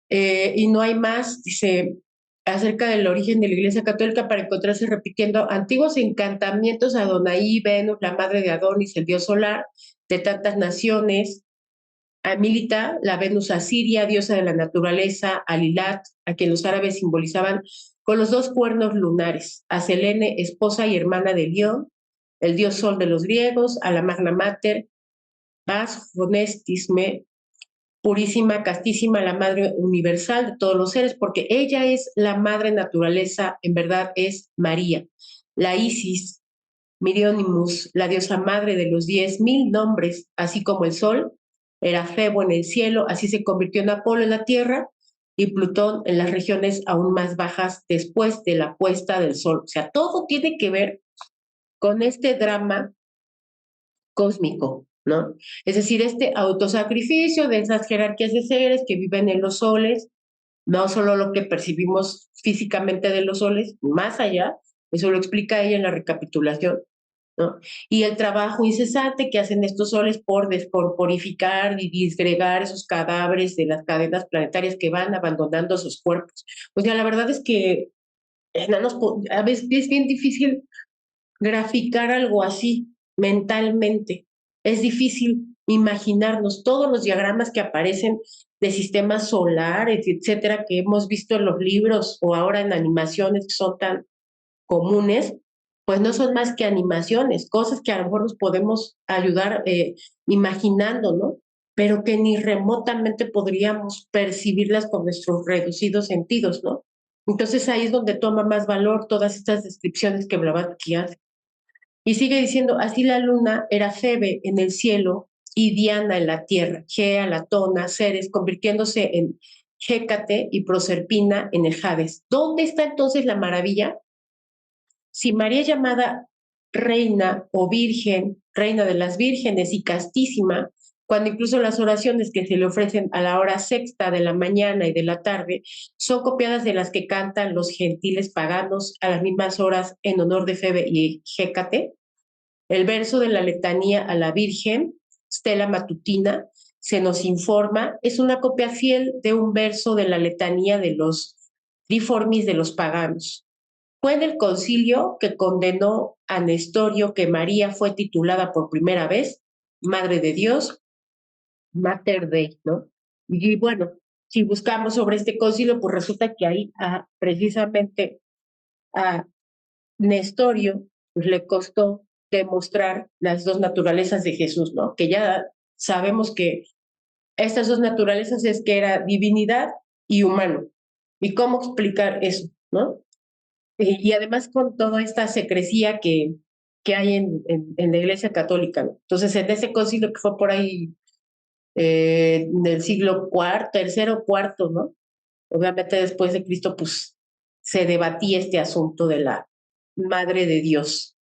S2: y no hay más, dice, acerca del origen de la Iglesia Católica para encontrarse repitiendo antiguos encantamientos a Adonai, Venus, la madre de Adonis, el dios solar, de tantas naciones, a Milita, la Venus asiria, diosa de la naturaleza, a Lilat, a quien los árabes simbolizaban con los dos cuernos lunares, a Selene, esposa y hermana de Lión, el dios sol de los griegos, a la Magna Mater, As Honestisme, purísima, castísima, la madre universal de todos los seres, porque ella es la madre naturaleza, en verdad es María, la Isis, Mirionimus, la diosa madre de los 10.000 nombres, así como el sol, era Febo en el cielo, así se convirtió en Apolo en la tierra y Plutón en las regiones aún más bajas después de la puesta del sol. O sea, todo tiene que ver con este drama cósmico, ¿no? Es decir, este autosacrificio de esas jerarquías de seres que viven en los soles, no solo lo que percibimos físicamente de los soles, más allá, eso lo explica ella en la recapitulación, ¿no? Y el trabajo incesante que hacen estos soles por descorporificar y disgregar esos cadáveres de las cadenas planetarias que van abandonando sus cuerpos. O sea, la verdad es que a veces es bien difícil graficar algo así mentalmente. Es difícil imaginarnos todos los diagramas que aparecen de sistemas solares, etcétera, que hemos visto en los libros o ahora en animaciones que son tan comunes, pues no son más que animaciones, cosas que a lo mejor nos podemos ayudar imaginando, ¿no? Pero que ni remotamente podríamos percibirlas con nuestros reducidos sentidos, ¿no? Entonces ahí es donde toma más valor todas estas descripciones que Blavatsky hace. Y sigue diciendo, así la luna era Febe en el cielo y Diana en la tierra, Gea, Latona, Ceres, convirtiéndose en Hécate y Proserpina en el Hades. ¿Dónde está entonces la maravilla? Si María es llamada reina o virgen, reina de las vírgenes y castísima, cuando incluso las oraciones que se le ofrecen a la hora sexta de la mañana y de la tarde son copiadas de las que cantan los gentiles paganos a las mismas horas en honor de Febe y Hécate, el verso de la letanía a la Virgen, Stella Matutina, se nos informa, es una copia fiel de un verso de la letanía de los triformis de los paganos. Fue en el concilio que condenó a Nestorio que María fue titulada por primera vez Madre de Dios, Mater Dei, ¿no? Y bueno, si buscamos sobre este concilio, pues resulta que ahí precisamente a Nestorio pues, le costó demostrar las dos naturalezas de Jesús, ¿no? Que ya sabemos que estas dos naturalezas es que era divinidad y humano. ¿Y cómo explicar eso, no? Y además con toda esta secrecía que hay en la Iglesia Católica, ¿no? Entonces, en ese concilio que fue por ahí del siglo tercero, cuarto, ¿no? Obviamente después de Cristo, pues se debatía este asunto de la Madre de Dios.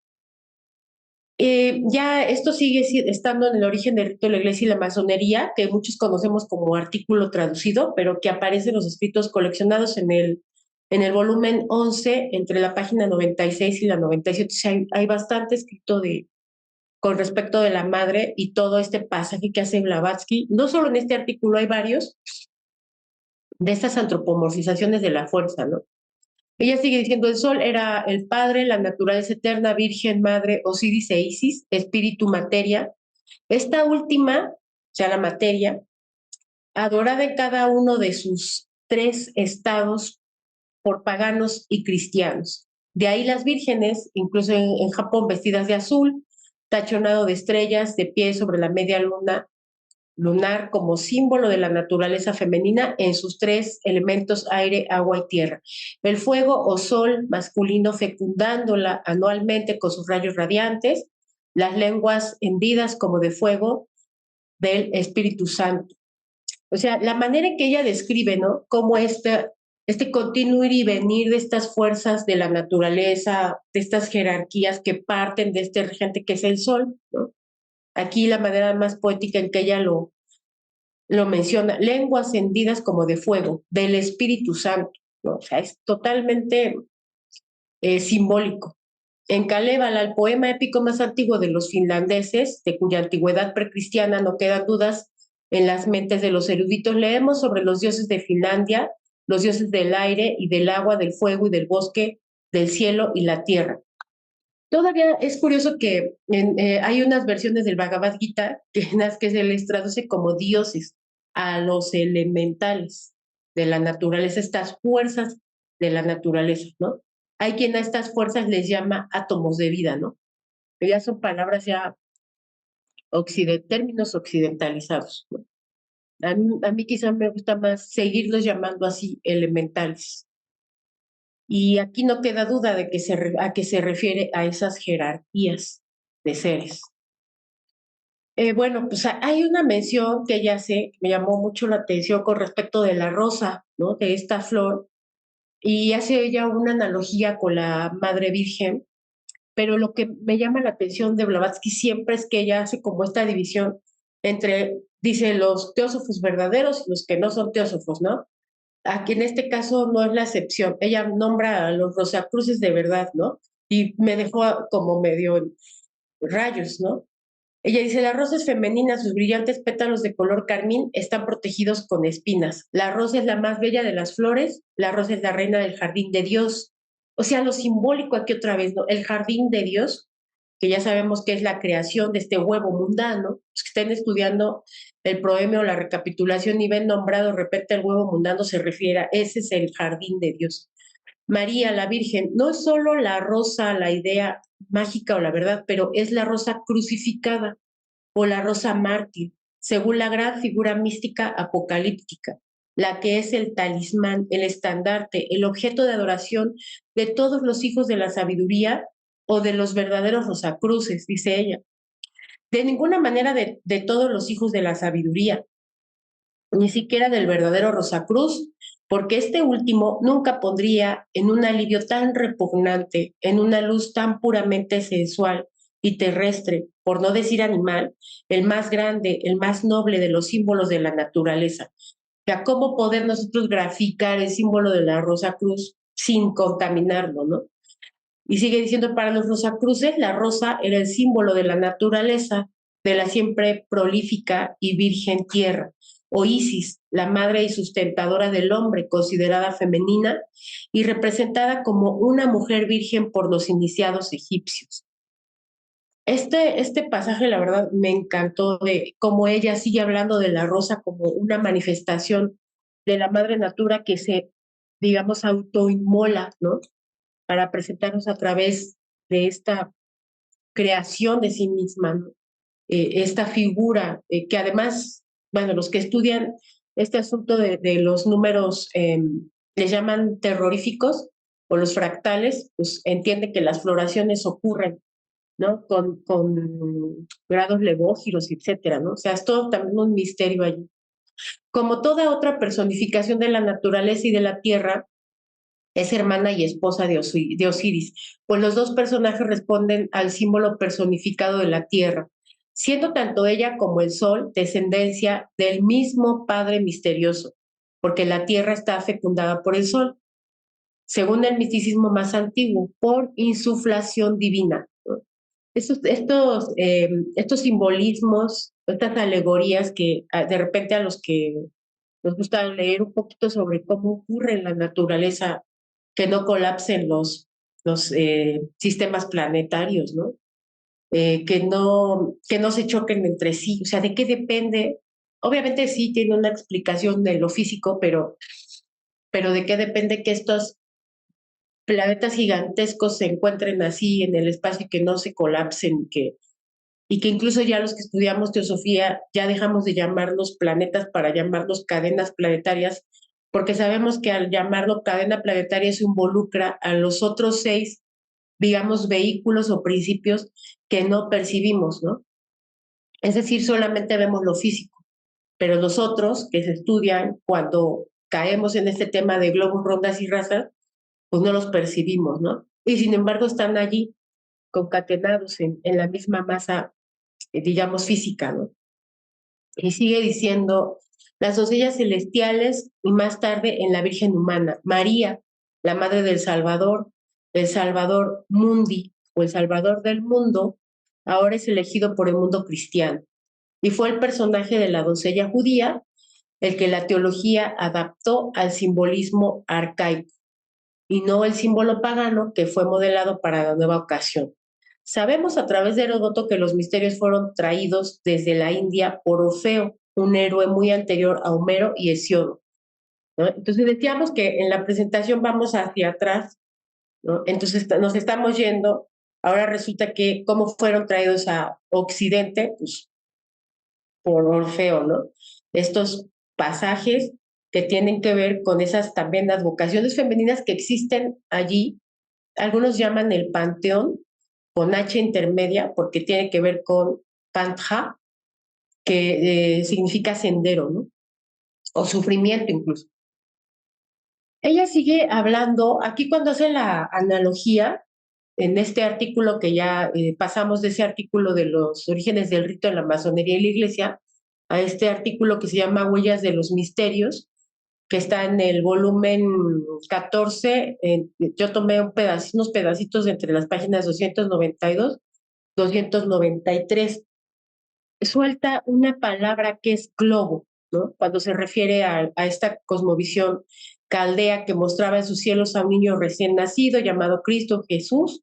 S2: Ya esto sigue estando en el origen del rito de la iglesia y la masonería, que muchos conocemos como artículo traducido, pero que aparece en los escritos coleccionados en el volumen 11, entre la página 96 y la 97. O sea, hay bastante escrito con respecto de la madre y todo este pasaje que hace Blavatsky. No solo en este artículo, hay varios de estas antropomorfizaciones de la fuerza, ¿no? Ella sigue diciendo, el sol era el padre, la naturaleza eterna, virgen, madre, Osiris e Isis, espíritu, materia. Esta última, o sea, la materia, adorada en cada uno de sus tres estados por paganos y cristianos. De ahí las vírgenes, incluso en Japón, vestidas de azul, tachonado de estrellas, de pie sobre la media luna lunar como símbolo de la naturaleza femenina en sus tres elementos aire, agua y tierra. El fuego o sol masculino fecundándola anualmente con sus rayos radiantes, las lenguas hendidas como de fuego del Espíritu Santo. O sea, la manera en que ella describe, ¿no? Cómo este continuo ir y venir de estas fuerzas de la naturaleza, de estas jerarquías que parten de este regente que es el sol, ¿no? Aquí la manera más poética en que ella lo menciona, lenguas hendidas como de fuego, del Espíritu Santo, ¿no? O sea, es totalmente simbólico. En Kalevala, el poema épico más antiguo de los finlandeses, de cuya antigüedad precristiana no quedan dudas en las mentes de los eruditos, leemos sobre los dioses de Finlandia, los dioses del aire y del agua, del fuego y del bosque, del cielo y la tierra. Todavía es curioso que hay unas versiones del Bhagavad Gita en las que se les traduce como dioses a los elementales de la naturaleza, estas fuerzas de la naturaleza, ¿no? Hay quien a estas fuerzas les llama átomos de vida, ¿no? Pero ya son palabras ya términos occidentalizados, ¿no? A mí quizás me gusta más seguirlos llamando así elementales. Y aquí no queda duda de que a qué se refiere a esas jerarquías de seres. Bueno, pues hay una mención que ya sé, me llamó mucho la atención con respecto de la rosa, ¿no? De esta flor, y hace ella una analogía con la Madre Virgen, pero lo que me llama la atención de Blavatsky siempre es que ella hace como esta división entre, dice, los teósofos verdaderos y los que no son teósofos, ¿no? Aquí en este caso no es la excepción. Ella nombra a los Rosacruces de verdad, ¿no? Y me dejó como medio en rayos, ¿no? Ella dice, la rosa es femenina, sus brillantes pétalos de color carmín están protegidos con espinas. La rosa es la más bella de las flores, la rosa es la reina del jardín de Dios. O sea, lo simbólico aquí otra vez, ¿no? El jardín de Dios, que ya sabemos que es la creación de este huevo mundano. Los que estén estudiando el proemio o la recapitulación y ven nombrado de repente el huevo mundano, se refiere a ese es el jardín de Dios. María, la Virgen, no es solo la rosa, la idea mágica o la verdad, pero es la rosa crucificada o la rosa mártir, según la gran figura mística apocalíptica, la que es el talismán, el estandarte, el objeto de adoración de todos los hijos de la sabiduría o de los verdaderos rosacruces, dice ella. De ninguna manera de todos los hijos de la sabiduría, ni siquiera del verdadero Rosacruz, porque este último nunca pondría en un alivio tan repugnante, en una luz tan puramente sensual y terrestre, por no decir animal, el más grande, el más noble de los símbolos de la naturaleza. O sea, ¿cómo poder nosotros graficar el símbolo de la Rosa Cruz sin contaminarlo, no? Y sigue diciendo, para los Rosacruces, la rosa era el símbolo de la naturaleza, de la siempre prolífica y virgen tierra, o Isis, la madre y sustentadora del hombre, considerada femenina y representada como una mujer virgen por los iniciados egipcios. Este pasaje, la verdad, me encantó de cómo ella sigue hablando de la rosa como una manifestación de la madre natura que se, digamos, autoinmola, ¿no? Para presentarnos a través de esta creación de sí misma, ¿no? Esta figura que además, bueno, los que estudian este asunto de los números les llaman terroríficos o los fractales, pues entienden que las floraciones ocurren, ¿no? Con grados levógiros, etcétera, ¿no? O sea, es todo también un misterio allí. Como toda otra personificación de la naturaleza y de la tierra, es hermana y esposa de Osiris, pues los dos personajes responden al símbolo personificado de la tierra, siendo tanto ella como el sol descendencia del mismo Padre misterioso, porque la tierra está fecundada por el sol, según el misticismo más antiguo, por insuflación divina. Estos simbolismos, estas alegorías que de repente a los que nos gusta leer un poquito sobre cómo ocurre en la naturaleza que no colapsen los sistemas planetarios, ¿no? Que no se choquen entre sí. O sea, ¿de qué depende? Obviamente sí tiene una explicación de lo físico, pero ¿de qué depende que estos planetas gigantescos se encuentren así en el espacio y que no se colapsen y que incluso ya los que estudiamos teosofía ya dejamos de llamarlos planetas para llamarlos cadenas planetarias, porque sabemos que al llamarlo cadena planetaria se involucra a los otros 6, digamos, vehículos o principios que no percibimos, ¿no? Es decir, solamente vemos lo físico, pero los otros que se estudian cuando caemos en este tema de globos, rondas y razas, pues no los percibimos, ¿no? Y sin embargo están allí concatenados en la misma masa, digamos, física, ¿no? Y sigue diciendo, las doncellas celestiales y más tarde en la Virgen humana, María, la madre del Salvador, el Salvador Mundi o el Salvador del mundo, ahora es elegido por el mundo cristiano. Y fue el personaje de la doncella judía el que la teología adaptó al simbolismo arcaico y no el símbolo pagano que fue modelado para la nueva ocasión. Sabemos a través de Heródoto que los misterios fueron traídos desde la India por Orfeo, un héroe muy anterior a Homero y Hesíodo. ¿no? Entonces decíamos que en la presentación vamos hacia atrás, ¿no? Entonces nos estamos yendo, ahora resulta que cómo fueron traídos a Occidente, pues por Orfeo, ¿no? Estos pasajes que tienen que ver con esas también las vocaciones femeninas que existen allí. Algunos llaman el panteón con H intermedia porque tiene que ver con pantha, que significa sendero, ¿no? O sufrimiento incluso. Ella sigue hablando, aquí cuando hace la analogía, en este artículo que ya pasamos de ese artículo de los orígenes del rito en la masonería y la iglesia, a este artículo que se llama Huellas de los Misterios, que está en el volumen 14. Yo tomé unos pedacitos entre las páginas 292, 293. Suelta una palabra que es globo, ¿no? Cuando se refiere a esta cosmovisión caldea que mostraba en sus cielos a un niño recién nacido llamado Cristo Jesús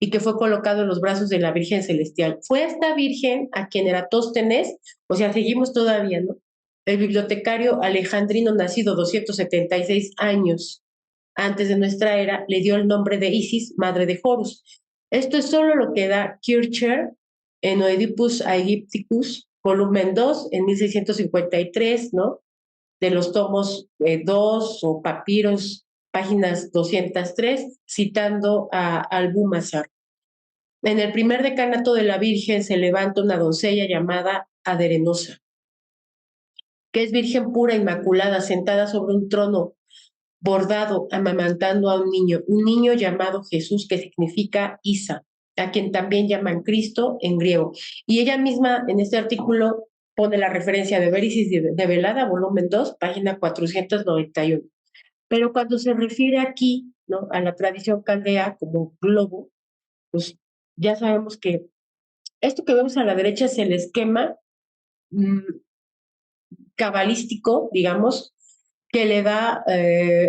S2: y que fue colocado en los brazos de la Virgen Celestial. Fue esta Virgen a quien Eratóstenes, o sea, seguimos todavía, ¿no? El bibliotecario alejandrino nacido 276 años antes de nuestra era, le dio el nombre de Isis, madre de Horus. Esto es solo lo que da Kircher en Oedipus Aegypticus, volumen 2, en 1653, ¿no? De los tomos 2 o papiros, páginas 203, citando a Albúmazar. En el primer decanato de la Virgen se levanta una doncella llamada Aderenosa, que es virgen pura, inmaculada, sentada sobre un trono bordado, amamantando a un niño llamado Jesús, que significa Isa, a quien también llaman Cristo en griego. Y ella misma en este artículo pone la referencia de Béresis de Velada, volumen 2, página 491. Pero cuando se refiere aquí, ¿no?, a la tradición caldea como globo, pues ya sabemos que esto que vemos a la derecha es el esquema mmm, cabalístico, digamos, que le da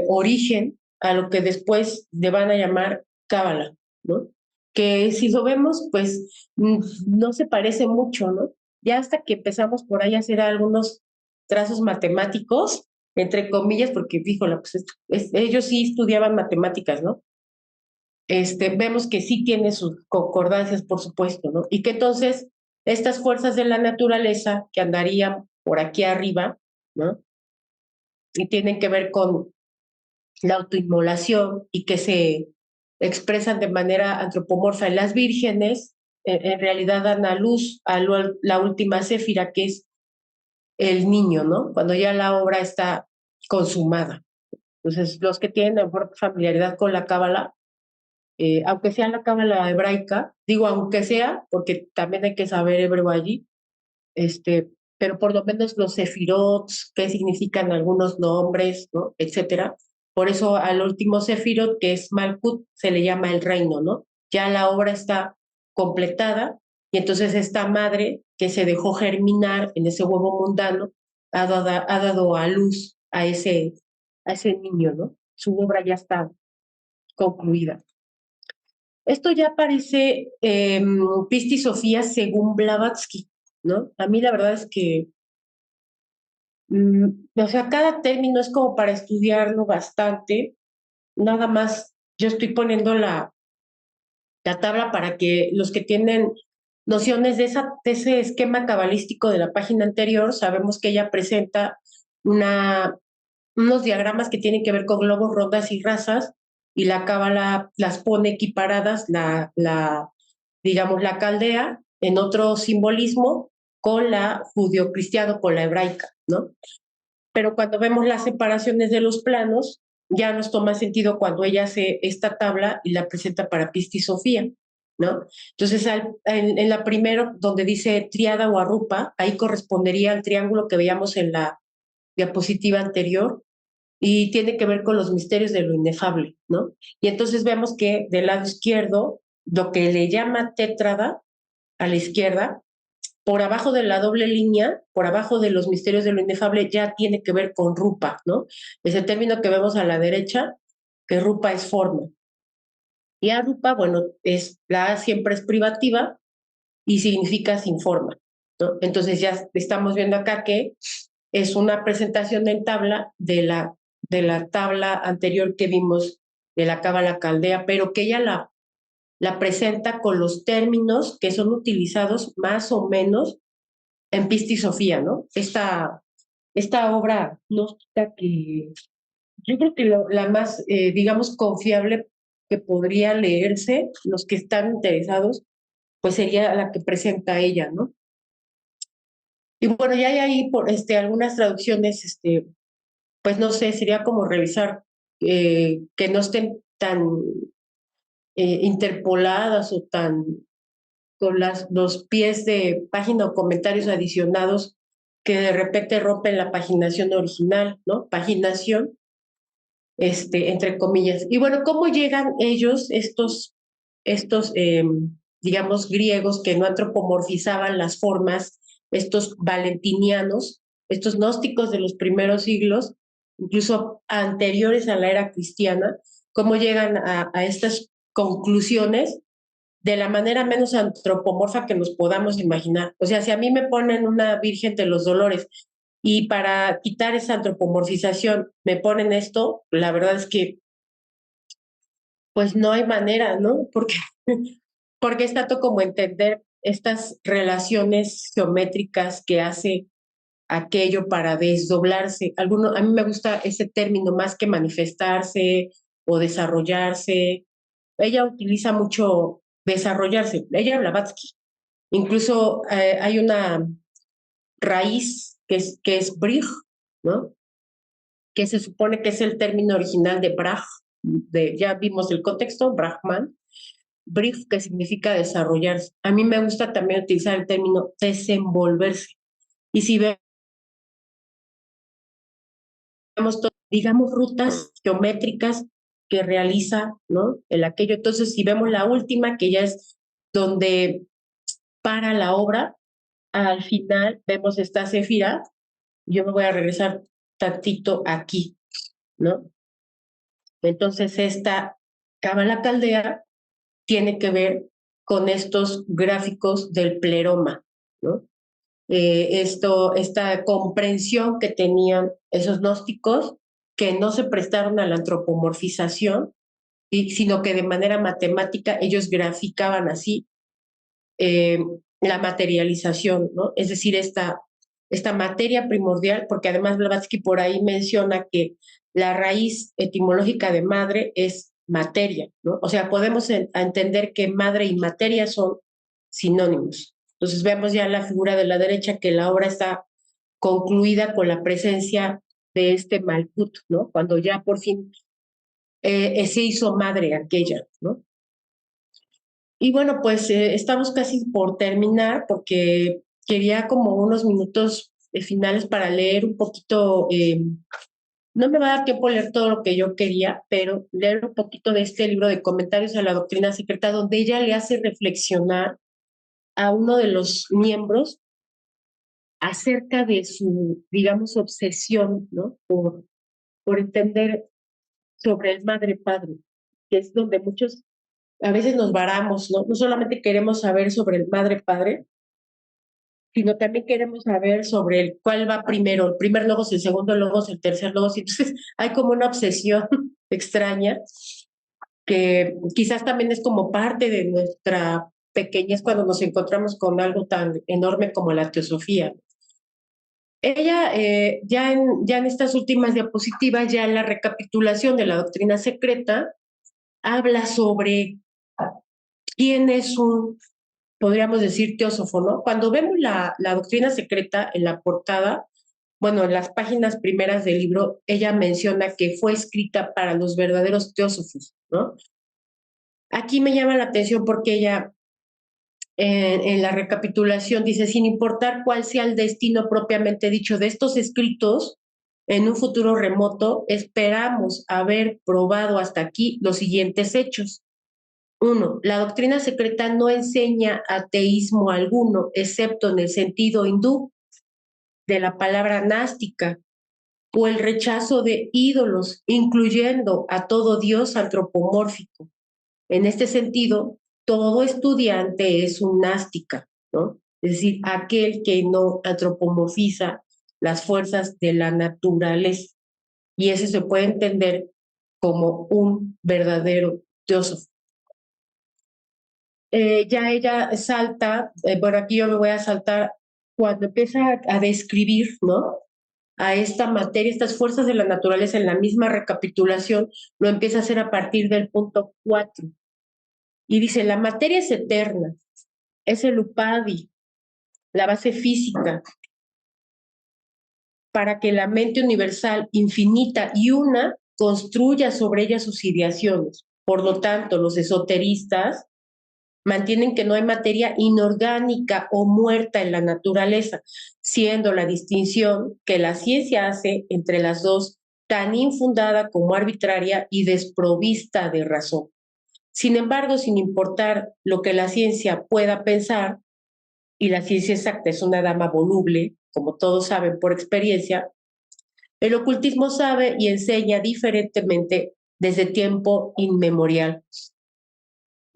S2: origen a lo que después le van a llamar cábala, ¿no? Que si lo vemos, pues no se parece mucho, ¿no? Ya hasta que empezamos por ahí a hacer algunos trazos matemáticos, entre comillas, porque, fíjole, pues ellos sí estudiaban matemáticas, ¿no? Vemos que sí tiene sus concordancias, por supuesto, ¿no? Y que entonces estas fuerzas de la naturaleza que andarían por aquí arriba, ¿no? Y tienen que ver con la autoinmolación y que se expresan de manera antropomorfa en las vírgenes, en realidad dan a luz a la última céfira, que es el niño, ¿no? Cuando ya la obra está consumada. Entonces, los que tienen mejor familiaridad con la cábala, aunque sea la cábala hebraica, digo aunque sea, porque también hay que saber hebreo allí, pero por lo menos los sefirot, qué significan algunos nombres, ¿no?, etcétera. Por eso al último sefirot, que es Malkut, se le llama el reino, ¿no? Ya la obra está completada y entonces esta madre que se dejó germinar en ese huevo mundano ha dado a luz a ese niño, ¿no? Su obra ya está concluida. Esto ya parece Pisti Sofía según Blavatsky, ¿no? A mí la verdad es que, o sea, cada término es como para estudiarlo bastante. Nada más yo estoy poniendo la tabla para que los que tienen nociones de ese esquema cabalístico de la página anterior, sabemos que ella presenta unos diagramas que tienen que ver con globos, rondas y razas, y la cábala las pone equiparadas, digamos, la caldea en otro simbolismo con la judio-cristiano, con la hebraica, ¿no? Pero cuando vemos las separaciones de los planos, ya nos toma sentido cuando ella hace esta tabla y la presenta para Pisti Sofía, ¿no? Entonces, en la primera, donde dice triada o arrupa, ahí correspondería al triángulo que veíamos en la diapositiva anterior, y tiene que ver con los misterios de lo inefable, ¿no? Y entonces vemos que del lado izquierdo, lo que le llama tétrada, a la izquierda, por abajo de la doble línea, por abajo de los misterios de lo inefable, ya tiene que ver con rupa, ¿no? Ese término que vemos a la derecha, que rupa es forma. Y arupa, bueno, la A siempre es privativa y significa sin forma, ¿no? Entonces ya estamos viendo acá que es una presentación en tabla de la tabla anterior que vimos de la Cábala Caldea, pero que ella la presenta con los términos que son utilizados más o menos en Pista y Sofía, ¿no? Esta obra gnóstica que yo creo que la más, digamos, confiable que podría leerse, los que están interesados, pues sería la que presenta ella, ¿no? Y bueno, ya hay ahí por algunas traducciones, pues no sé, sería como revisar que no estén tan interpoladas o tan con los pies de página o comentarios adicionados que de repente rompen la paginación original, ¿no? Paginación, entre comillas. Y bueno, ¿cómo llegan ellos, estos digamos, griegos que no antropomorfizaban las formas, estos valentinianos, estos gnósticos de los primeros siglos, incluso anteriores a la era cristiana, cómo llegan a estas conclusiones de la manera menos antropomorfa que nos podamos imaginar? O sea, si a mí me ponen una Virgen de los Dolores y para quitar esa antropomorfización me ponen esto, la verdad es que pues no hay manera, ¿no? Porque es tanto como entender estas relaciones geométricas que hace aquello para desdoblarse. A mí me gusta ese término más que manifestarse o desarrollarse. Ella utiliza mucho desarrollarse. Ella Blavatsky. Incluso hay una raíz que es Brig, ¿no? Que se supone que es el término original de Braj, ya vimos el contexto, Brahman, Brig, que significa desarrollarse. A mí me gusta también utilizar el término desenvolverse. Y si vemos, digamos, rutas geométricas que realiza, ¿no? El aquello. Entonces, si vemos la última, que ya es donde para la obra, al final vemos esta céfira. Yo me voy a regresar tantito aquí, ¿no? Entonces, esta cábala caldea tiene que ver con estos gráficos del pleroma, ¿no? Esta comprensión que tenían esos gnósticos que no se prestaron a la antropomorfización, sino que de manera matemática ellos graficaban así eh, la materialización, ¿no? Es decir, esta materia primordial, porque además Blavatsky por ahí menciona que la raíz etimológica de madre es materia, ¿no? O sea, podemos entender que madre y materia son sinónimos. Entonces vemos ya en la figura de la derecha que la obra está concluida con la presencia de este Malkut, ¿no? Cuando ya por fin se hizo madre aquella, ¿no? Y bueno, pues estamos casi por terminar porque quería como unos minutos finales para leer un poquito. No me va a dar tiempo leer todo lo que yo quería, pero leer un poquito de este libro de comentarios a la doctrina secreta, donde ella le hace reflexionar a uno de los miembros acerca de su, digamos, obsesión, ¿no? Por entender sobre el madre-padre, que es donde muchos a veces nos varamos, ¿no? No solamente queremos saber sobre el madre-padre, sino también queremos saber sobre cuál va primero, el primer logos, el segundo logos, el tercer logos. Entonces hay como una obsesión extraña que quizás también es como parte de nuestra pequeñez cuando nos encontramos con algo tan enorme como la teosofía. Ella, ya en estas últimas diapositivas, ya en la recapitulación de la doctrina secreta, habla sobre quién es podríamos decir, teósofo, ¿no? Cuando vemos la doctrina secreta en la portada, bueno, en las páginas primeras del libro, ella menciona que fue escrita para los verdaderos teósofos, ¿no? Aquí me llama la atención porque ella en la recapitulación dice, sin importar cuál sea el destino propiamente dicho de estos escritos, en un futuro remoto, esperamos haber probado hasta aquí los siguientes hechos. Uno, la doctrina secreta no enseña ateísmo alguno, excepto en el sentido hindú de la palabra nástica, o el rechazo de ídolos, incluyendo a todo dios antropomórfico. En este sentido, todo estudiante es un nástica, ¿no? Es decir, aquel que no antropomorfiza las fuerzas de la naturaleza. y ese se puede entender como un verdadero teósofo. Ya ella salta, bueno, aquí yo me voy a saltar cuando empieza a describir, ¿no? A esta materia, estas fuerzas de la naturaleza en la misma recapitulación, lo empieza a hacer a partir del punto 4. Y dice, la materia es eterna, es el upadi, la base física, para que la mente universal, infinita y una construya sobre ella sus ideaciones. Por lo tanto, los esoteristas mantienen que no hay materia inorgánica o muerta en la naturaleza, siendo la distinción que la ciencia hace entre las dos tan infundada como arbitraria y desprovista de razón. Sin embargo, sin importar lo que la ciencia pueda pensar, y la ciencia exacta es una dama voluble, como todos saben por experiencia, el ocultismo sabe y enseña diferentemente desde tiempo inmemorial.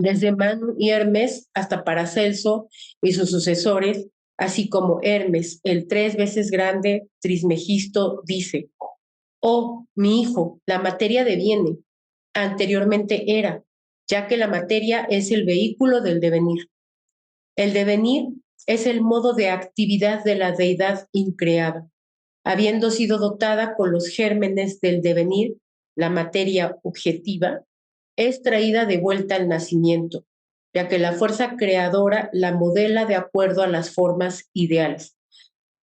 S2: Desde Manu y Hermes hasta Paracelso y sus sucesores, así como Hermes, el 3 veces grande Trismegisto, dice, oh, mi hijo, la materia deviene, anteriormente era, ya que la materia es el vehículo del devenir. El devenir es el modo de actividad de la deidad increada. Habiendo sido dotada con los gérmenes del devenir, la materia objetiva, es traída de vuelta al nacimiento, ya que la fuerza creadora la modela de acuerdo a las formas ideales.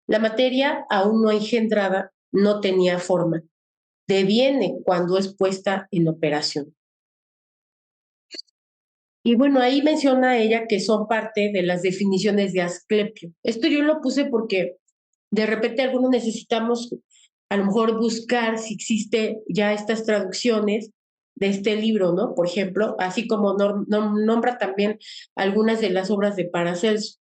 S2: La materia, aún no engendrada, no tenía forma. Deviene cuando es puesta en operación. Y bueno, ahí menciona ella que son parte de las definiciones de Asclepio. Esto yo lo puse porque de repente algunos necesitamos a lo mejor buscar si existe ya estas traducciones de este libro, ¿no? Por ejemplo, así como nombra también algunas de las obras de Paracelso.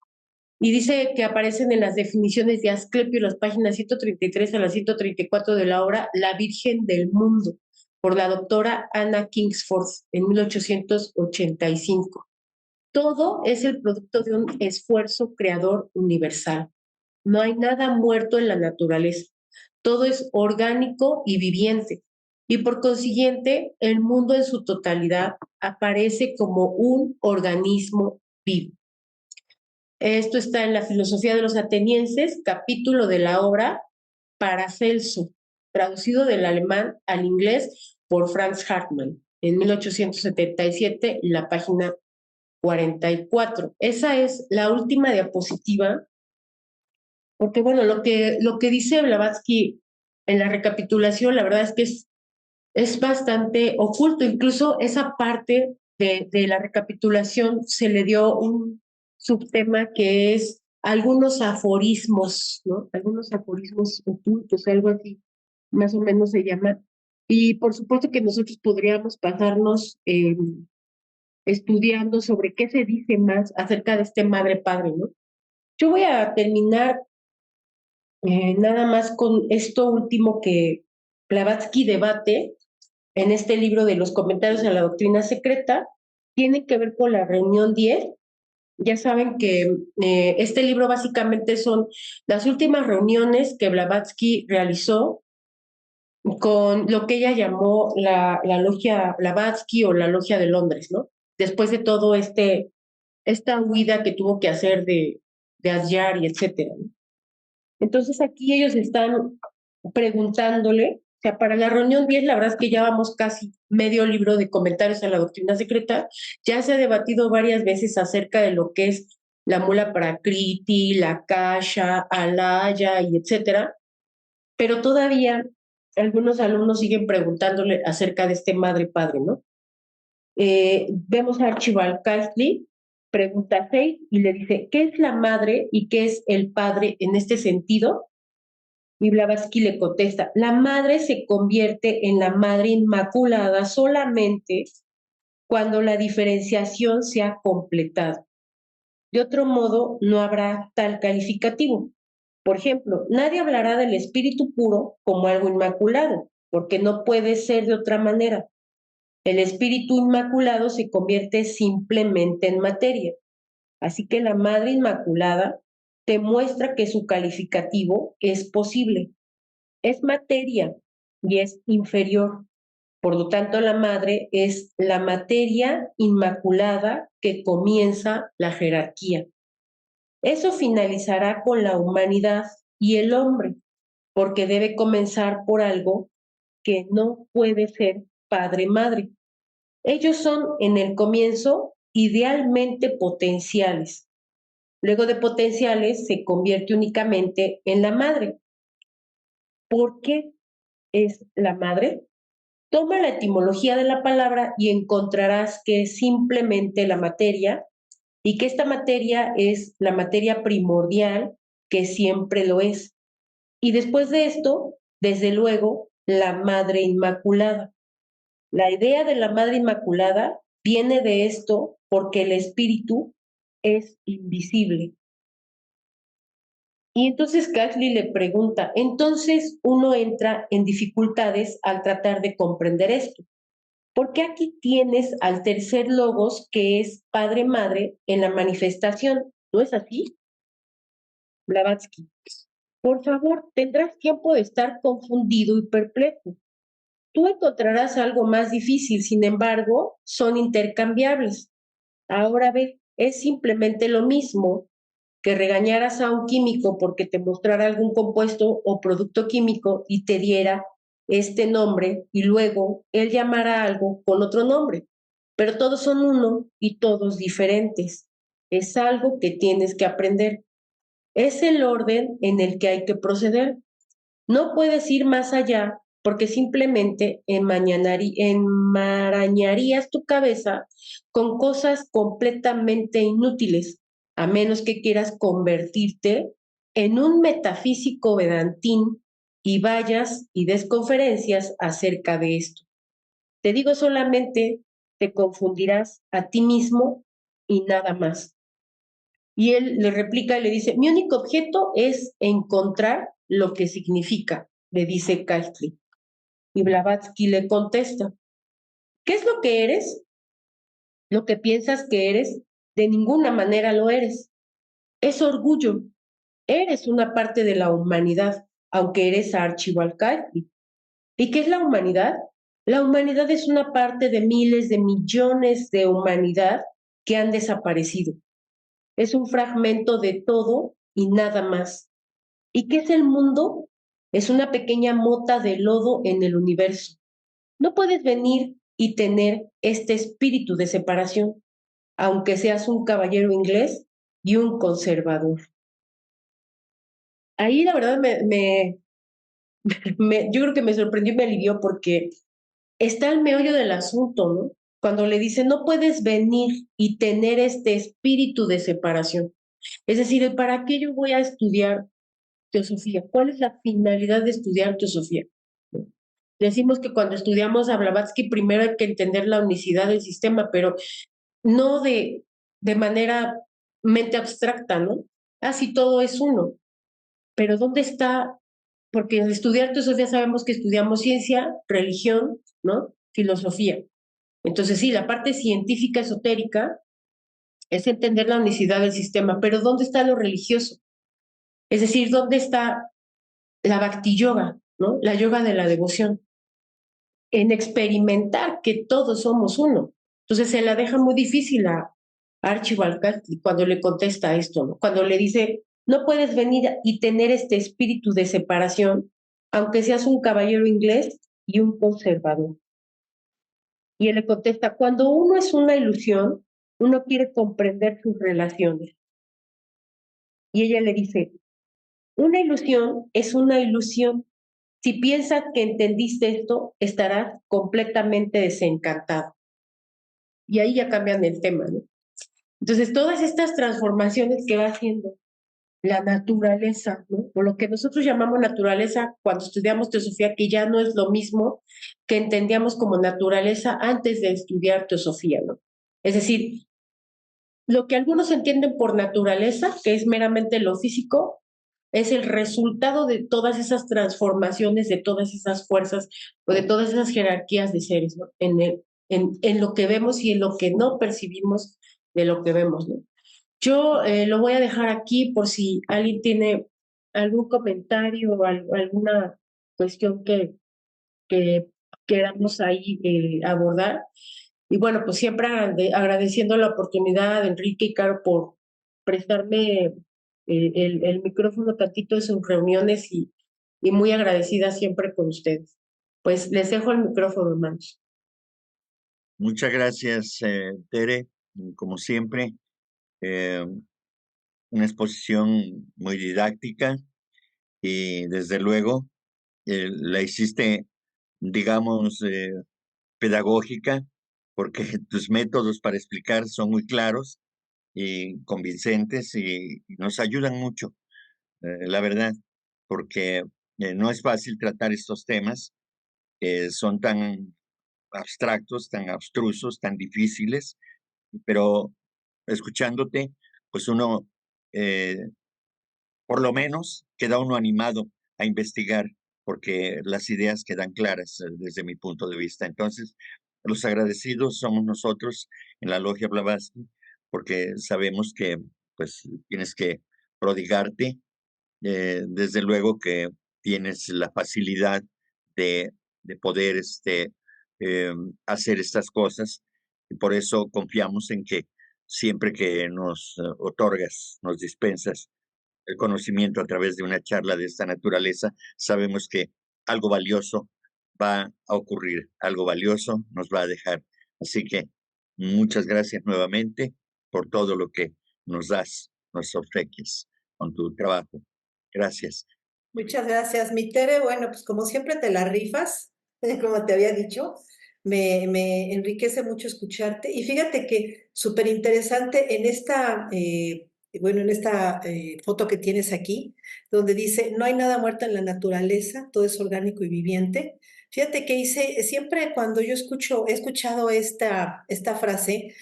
S2: Y dice que aparecen en las definiciones de Asclepio, las páginas 133 a las 134 de la obra La Virgen del Mundo, por la doctora Anna Kingsford en 1885. Todo es el producto de un esfuerzo creador universal. No hay nada muerto en la naturaleza. Todo es orgánico y viviente. Y por consiguiente, el mundo en su totalidad aparece como un organismo vivo. Esto está en la Filosofía de los Atenienses, capítulo de la obra Paracelso, traducido del alemán al inglés por Franz Hartmann en 1877, en la página 44. Esa es la última diapositiva, porque bueno, lo que dice Blavatsky en la recapitulación, la verdad es que es bastante oculto, incluso esa parte de la recapitulación se le dio un subtema que es algunos aforismos, ¿no? Algunos aforismos ocultos, algo así, más o menos se llama. Y por supuesto que nosotros podríamos pasarnos estudiando sobre qué se dice más acerca de este madre-padre, ¿no? Yo voy a terminar nada más con esto último que Blavatsky debate en este libro de los comentarios a la doctrina secreta, tiene que ver con la reunión 10. Ya saben que este libro básicamente son las últimas reuniones que Blavatsky realizó con lo que ella llamó la logia Blavatsky o la logia de Londres, ¿no? Después de todo esta huida que tuvo que hacer de Adyar y etcétera, ¿no? Entonces aquí ellos están preguntándole, o sea, para la reunión 10, la verdad es que ya vamos casi medio libro de comentarios a la doctrina secreta, ya se ha debatido varias veces acerca de lo que es la mula prakriti, la kasha, alaya y etcétera, pero todavía algunos alumnos siguen preguntándole acerca de este madre padre, ¿no? Vemos a Archibald Keisley, pregunta 6 y le dice, ¿qué es la madre y qué es el padre en este sentido? Y Blavatsky le contesta, la madre se convierte en la madre inmaculada solamente cuando la diferenciación se ha completado. De otro modo, no habrá tal calificativo. Por ejemplo, nadie hablará del espíritu puro como algo inmaculado, porque no puede ser de otra manera. El espíritu inmaculado se convierte simplemente en materia. Así que la Madre Inmaculada te muestra que su calificativo es posible. Es materia, y es inferior. Por lo tanto, la madre es la materia inmaculada que comienza la jerarquía. Eso finalizará con la humanidad y el hombre, porque debe comenzar por algo que no puede ser padre-madre. Ellos son en el comienzo idealmente potenciales. Luego de potenciales se convierte únicamente en la madre. ¿Por qué es la madre? Toma la etimología de la palabra y encontrarás que es simplemente la materia y que esta materia es la materia primordial que siempre lo es. Y después de esto, desde luego, la Madre Inmaculada. La idea de la Madre Inmaculada viene de esto porque el espíritu es invisible. Y entonces Catley le pregunta, entonces uno entra en dificultades al tratar de comprender esto. Porque aquí tienes al tercer logos que es padre-madre en la manifestación. ¿No es así? Blavatsky. Por favor, tendrás tiempo de estar confundido y perplejo. Tú encontrarás algo más difícil, sin embargo, son intercambiables. Ahora ve, es simplemente lo mismo que regañaras a un químico porque te mostrara algún compuesto o producto químico y te diera este nombre y luego él llamara algo con otro nombre. Pero todos son uno y todos diferentes. Es algo que tienes que aprender. Es el orden en el que hay que proceder. No puedes ir más allá porque simplemente enmarañarías tu cabeza con cosas completamente inútiles, a menos que quieras convertirte en un metafísico vedantín y vayas y des conferencias acerca de esto. Te digo solamente, te confundirás a ti mismo y nada más. Y él le replica y le dice, mi único objeto es encontrar lo que significa, le dice Castli. Y Blavatsky le contesta, ¿qué es lo que eres? Lo que piensas que eres, de ninguna manera lo eres. Es orgullo. Eres una parte de la humanidad, aunque eres Archibald Castli. ¿Y qué es la humanidad? La humanidad es una parte de miles de millones de humanidad que han desaparecido. Es un fragmento de todo y nada más. ¿Y qué es el mundo? Es una pequeña mota de lodo en el universo. No puedes venir y tener este espíritu de separación, aunque seas un caballero inglés y un conservador. Ahí la verdad yo creo que me sorprendió y me alivió porque está el meollo del asunto, ¿no? Cuando le dice, no puedes venir y tener este espíritu de separación. Es decir, ¿para qué yo voy a estudiar teosofía? ¿Cuál es la finalidad de estudiar teosofía? Decimos que cuando estudiamos a Blavatsky primero hay que entender la unicidad del sistema, pero no de manera mente abstracta, ¿no? Así todo es uno. Pero ¿dónde está? Porque al estudiar teosofía sabemos que estudiamos ciencia, religión, ¿no? Filosofía. Entonces sí, la parte científica esotérica es entender la unicidad del sistema, pero ¿dónde está lo religioso? Es decir, ¿dónde está la bhakti yoga, ¿no? La yoga de la devoción, en experimentar que todos somos uno. Entonces se la deja muy difícil a Archibald Catley cuando le contesta esto, ¿no? Cuando le dice, no puedes venir y tener este espíritu de separación, aunque seas un caballero inglés y un conservador. Y él le contesta, cuando uno es una ilusión, uno quiere comprender sus relaciones. Y ella le dice, una ilusión es una ilusión. Si piensas que entendiste esto, estarás completamente desencantado. Y ahí ya cambian el tema, ¿no? Entonces, todas estas transformaciones que va haciendo la naturaleza, ¿no? O lo que nosotros llamamos naturaleza cuando estudiamos teosofía, que ya no es lo mismo que entendíamos como naturaleza antes de estudiar teosofía, ¿no? Es decir, lo que algunos entienden por naturaleza, que es meramente lo físico, es el resultado de todas esas transformaciones, de todas esas fuerzas o de todas esas jerarquías de seres, ¿no? En lo que vemos y en lo que no percibimos de lo que vemos, ¿no? Yo lo voy a dejar aquí por si alguien tiene algún comentario o alguna cuestión que queramos ahí abordar. Y bueno, pues siempre agradeciendo la oportunidad de Enrique y Caro por prestarme el micrófono tantito de sus reuniones y muy agradecida siempre con ustedes. Pues les dejo el micrófono, hermanos.
S1: Muchas gracias, Tere. Como siempre, eh, una exposición muy didáctica y desde luego la hiciste, digamos, pedagógica, porque tus métodos para explicar son muy claros y convincentes y nos ayudan mucho, la verdad, porque no es fácil tratar estos temas que son tan abstractos, tan abstrusos, tan difíciles, pero escuchándote, pues uno, eh, por lo menos, queda uno animado a investigar, porque las ideas quedan claras desde mi punto de vista. Entonces, los agradecidos somos nosotros en la Logia Blavatsky, porque sabemos que pues tienes que prodigarte. Desde luego que tienes la facilidad de, de poder eh, hacer estas cosas y por eso confiamos en que siempre que nos otorgas, nos dispensas el conocimiento a través de una charla de esta naturaleza, sabemos que algo valioso va a ocurrir, algo valioso nos va a dejar. Así que muchas gracias nuevamente por todo lo que nos das, nos obsequias con tu trabajo. Gracias.
S3: Muchas gracias, mi Tere. Bueno, pues como siempre te la rifas, como te había dicho, me enriquece mucho escucharte. Y fíjate que súper interesante en esta, bueno, en esta foto que tienes aquí, donde dice, no hay nada muerto en la naturaleza, todo es orgánico y viviente. Fíjate que hice, siempre cuando yo he escuchado esta frase,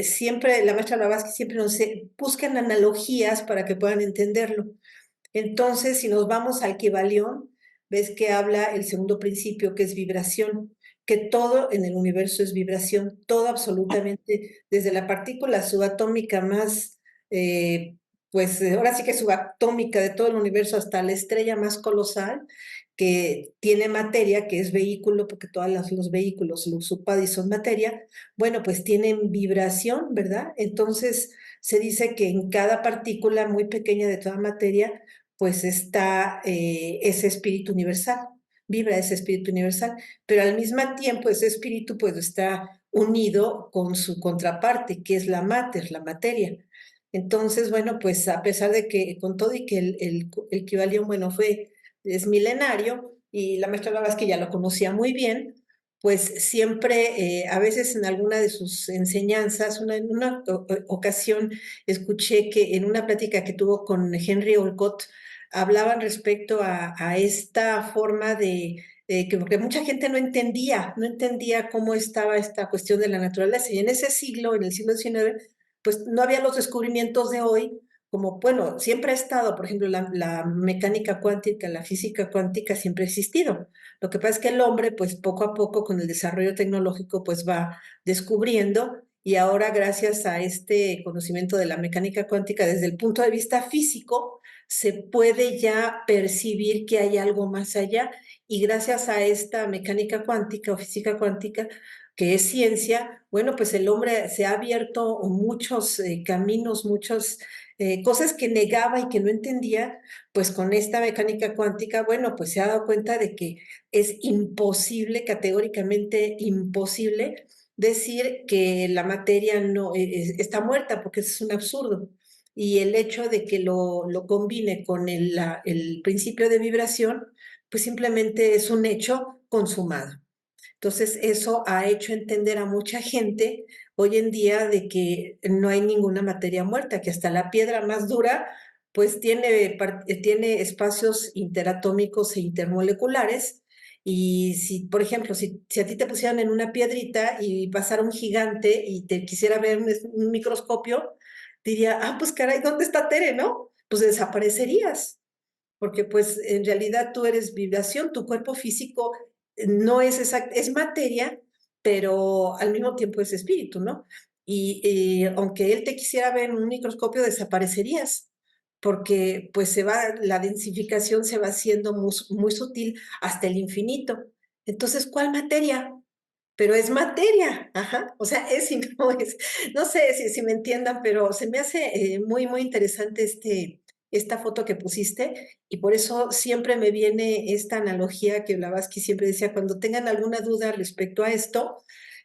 S3: siempre la maestra Blavatsky siempre nos dice, buscan analogías para que puedan entenderlo. Entonces, si nos vamos al Kybalión, ves que habla el segundo principio, que es vibración, que todo en el universo es vibración, todo absolutamente, desde la partícula subatómica más, pues ahora sí que subatómica de todo el universo hasta la estrella más colosal, que tiene materia, que es vehículo, porque todos los vehículos, los subpadis son materia, bueno, pues tienen vibración, ¿verdad? Entonces, se dice que en cada partícula muy pequeña de toda materia, pues está ese espíritu universal, vibra ese espíritu universal, pero al mismo tiempo ese espíritu pues está unido con su contraparte, que es la mater, la materia. Entonces, bueno, pues a pesar de que, con todo y que el Kybalión, bueno, es milenario, y la maestra Blavatsky ya lo conocía muy bien, pues siempre, a veces en alguna de sus enseñanzas, en una ocasión escuché que en una plática que tuvo con Henry Olcott, hablaban respecto a esta forma que porque mucha gente no entendía cómo estaba esta cuestión de la naturaleza. Y en ese siglo, en el siglo XIX, pues no había los descubrimientos de hoy, como, bueno, siempre ha estado, por ejemplo, la mecánica cuántica, la física cuántica siempre ha existido. Lo que pasa es que el hombre, pues poco a poco, con el desarrollo tecnológico, pues va descubriendo y ahora, gracias a este conocimiento de la mecánica cuántica desde el punto de vista físico, se puede ya percibir que hay algo más allá y gracias a esta mecánica cuántica o física cuántica, que es ciencia, bueno, pues el hombre se ha abierto muchos caminos, muchas cosas que negaba y que no entendía, pues con esta mecánica cuántica, bueno, pues se ha dado cuenta de que es imposible, categóricamente imposible, decir que la materia no está muerta, porque eso es un absurdo. Y el hecho de que lo combine con el principio de vibración, pues simplemente es un hecho consumado. Entonces, eso ha hecho entender a mucha gente hoy en día de que no hay ninguna materia muerta, que hasta la piedra más dura, pues tiene espacios interatómicos e intermoleculares. Y si, por ejemplo, si a ti te pusieran en una piedrita y pasara un gigante y te quisiera ver un microscopio, diría, ah, pues caray, ¿dónde está Tere, no? Pues desaparecerías porque pues en realidad tú eres vibración, tu cuerpo físico no es exacto, es materia, pero al mismo tiempo es espíritu, ¿no? Y aunque él te quisiera ver en un microscopio, desaparecerías, porque pues la densificación se va haciendo muy, muy sutil hasta el infinito. Entonces, ¿cuál materia? Pero es materia, ajá, o sea, es y no es, no sé si me entiendan, pero se me hace muy, muy interesante esta foto que pusiste y por eso siempre me viene esta analogía que Blavatsky siempre decía, cuando tengan alguna duda respecto a esto,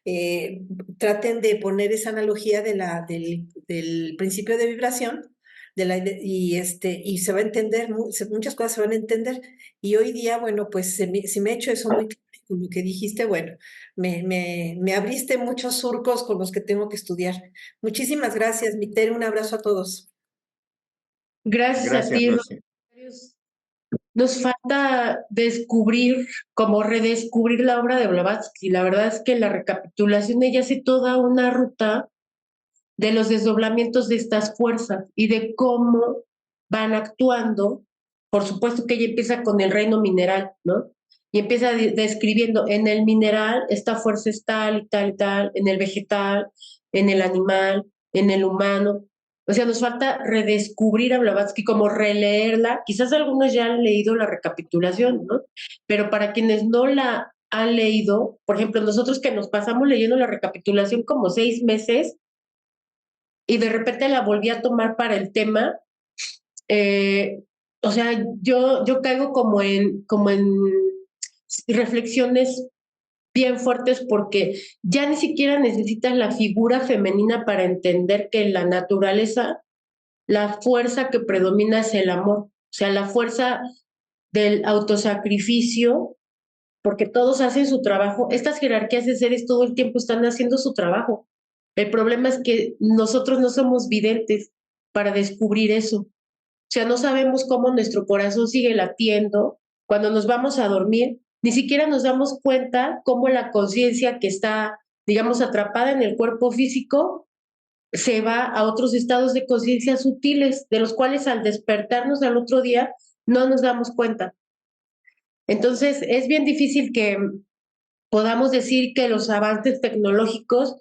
S3: eh, traten de poner esa analogía del principio de vibración y se va a entender, muchas cosas se van a entender. Y hoy día, bueno, pues se me ha hecho eso muy claro con lo que dijiste, bueno. Me abriste muchos surcos con los que tengo que estudiar. Muchísimas gracias, Mitere. Un abrazo a todos.
S2: Gracias a
S1: Gracias,
S2: ti,
S1: Rosy.
S2: nos falta descubrir, como redescubrir la obra de Blavatsky. La verdad es que la recapitulación, ella hace toda una ruta de los desdoblamientos de estas fuerzas y de cómo van actuando. Por supuesto que ella empieza con el reino mineral, ¿no? Y empieza describiendo, en el mineral esta fuerza es tal y tal y tal, en el vegetal, en el animal, en el humano. O sea, nos falta redescubrir a Blavatsky, como releerla. Quizás algunos ya han leído la recapitulación, ¿no? Pero para quienes no la han leído, por ejemplo, nosotros que nos pasamos leyendo la recapitulación como 6 meses, y de repente la volví a tomar para el tema, eh, o sea, yo caigo como en reflexiones bien fuertes porque ya ni siquiera necesitas la figura femenina para entender que en la naturaleza la fuerza que predomina es el amor, o sea, la fuerza del autosacrificio, porque todos hacen su trabajo. Estas jerarquías de seres todo el tiempo están haciendo su trabajo. El problema es que nosotros no somos videntes para descubrir eso. O sea, no sabemos cómo nuestro corazón sigue latiendo cuando nos vamos a dormir. Ni siquiera nos damos cuenta cómo la conciencia que está, digamos, atrapada en el cuerpo físico se va a otros estados de conciencia sutiles, de los cuales al despertarnos al otro día no nos damos cuenta. Entonces, es bien difícil que podamos decir que los avances tecnológicos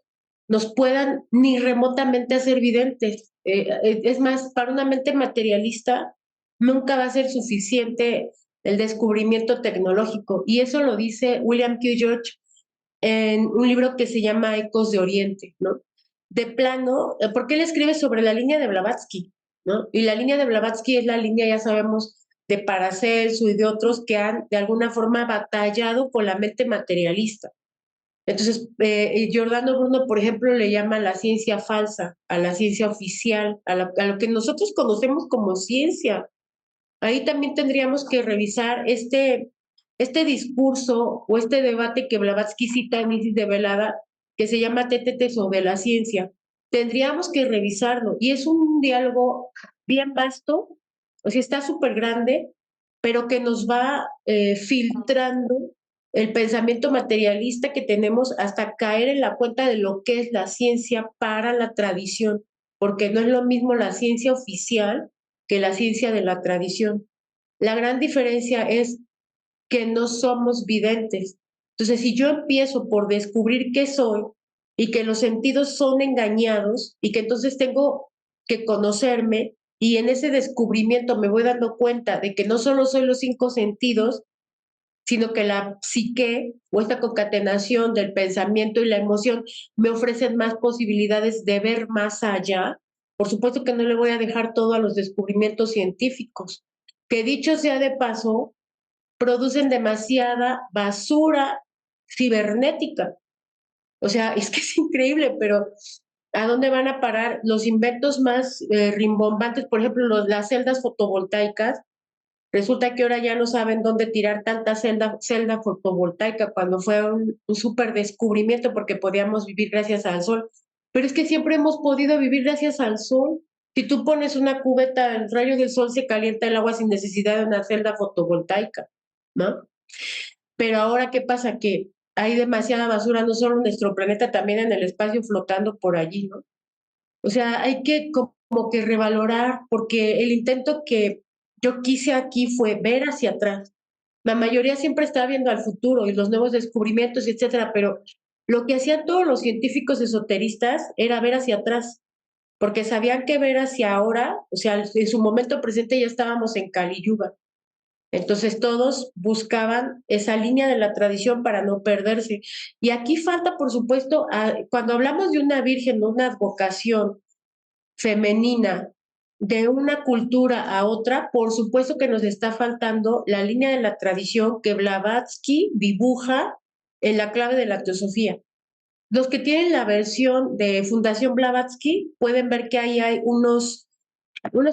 S2: nos puedan ni remotamente hacer videntes. Es más, para una mente materialista nunca va a ser suficiente el descubrimiento tecnológico. Y eso lo dice William Q. George en un libro que se llama Ecos de Oriente, ¿no? De plano, porque él escribe sobre la línea de Blavatsky, ¿no? Y la línea de Blavatsky es la línea, ya sabemos, de Paracelso y de otros que han de alguna forma batallado con la mente materialista. Entonces, Giordano Bruno, por ejemplo, le llama la ciencia falsa, a la ciencia oficial, a lo que nosotros conocemos como ciencia. Ahí también tendríamos que revisar este discurso o este debate que Blavatsky cita en Isis de Velada, que se llama Tétete sobre la ciencia. Tendríamos que revisarlo y es un diálogo bien vasto, o sea, está súper grande, pero que nos va filtrando el pensamiento materialista que tenemos hasta caer en la cuenta de lo que es la ciencia para la tradición, porque no es lo mismo la ciencia oficial que la ciencia de la tradición. La gran diferencia es que no somos videntes. Entonces, si yo empiezo por descubrir qué soy y que los sentidos son engañados y que entonces tengo que conocerme y en ese descubrimiento me voy dando cuenta de que no solo soy los 5 sentidos, sino que la psique o esta concatenación del pensamiento y la emoción me ofrecen más posibilidades de ver más allá. Por supuesto que no le voy a dejar todo a los descubrimientos científicos, que dicho sea de paso, producen demasiada basura cibernética. O sea, es que es increíble, pero ¿a dónde van a parar los inventos más rimbombantes? Por ejemplo, las celdas fotovoltaicas. Resulta que ahora ya no saben dónde tirar tanta celda fotovoltaica cuando fue un súper descubrimiento porque podíamos vivir gracias al sol. Pero es que siempre hemos podido vivir gracias al sol. Si tú pones una cubeta, el rayo del sol se calienta el agua sin necesidad de una celda fotovoltaica, ¿no? Pero ahora, ¿qué pasa? Que hay demasiada basura, no solo en nuestro planeta, también en el espacio flotando por allí, ¿no? O sea, hay que como que revalorar, porque el intento que yo quise aquí fue ver hacia atrás. La mayoría siempre está viendo al futuro y los nuevos descubrimientos, etcétera, pero lo que hacían todos los científicos esoteristas era ver hacia atrás, porque sabían que ver hacia ahora, o sea, en su momento presente ya estábamos en Kali Yuga. Entonces todos buscaban esa línea de la tradición para no perderse. Y aquí falta, por supuesto, cuando hablamos de una virgen, una advocación femenina de una cultura a otra, por supuesto que nos está faltando la línea de la tradición que Blavatsky dibuja en la clave de la teosofía. Los que tienen la versión de Fundación Blavatsky pueden ver que ahí hay unos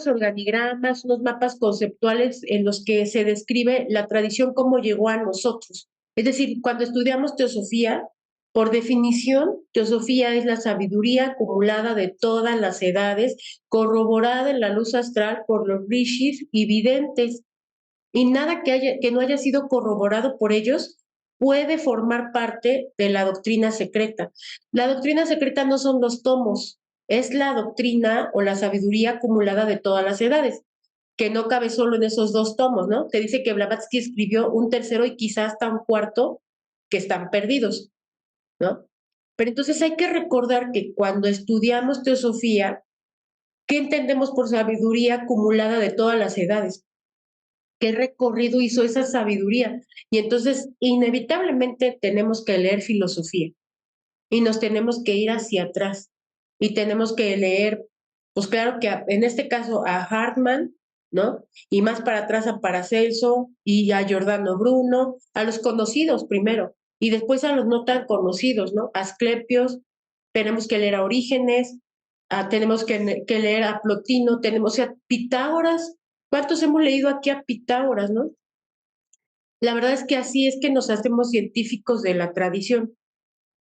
S2: organigramas, unos mapas conceptuales en los que se describe la tradición cómo llegó a nosotros. Es decir, cuando estudiamos teosofía, por definición, teosofía es la sabiduría acumulada de todas las edades, corroborada en la luz astral por los rishis y videntes, y nada que no haya sido corroborado por ellos puede formar parte de la doctrina secreta. La doctrina secreta no son los tomos, es la doctrina o la sabiduría acumulada de todas las edades, que no cabe solo en esos 2 tomos, ¿no? Te dice que Blavatsky escribió un tercero y quizás hasta un cuarto que están perdidos, ¿no? Pero entonces hay que recordar que cuando estudiamos teosofía, ¿qué entendemos por sabiduría acumulada de todas las edades? ¿Qué recorrido hizo esa sabiduría? Y entonces, inevitablemente tenemos que leer filosofía y nos tenemos que ir hacia atrás y tenemos que leer, pues claro que en este caso a Hartmann, ¿no? Y más para atrás a Paracelso y a Giordano Bruno, a los conocidos primero y después a los no tan conocidos, ¿no? Asclepios, tenemos que leer a Orígenes, tenemos que leer a Plotino, tenemos a Pitágoras. ¿Cuántos hemos leído aquí a Pitágoras, no? La verdad es que así es que nos hacemos científicos de la tradición.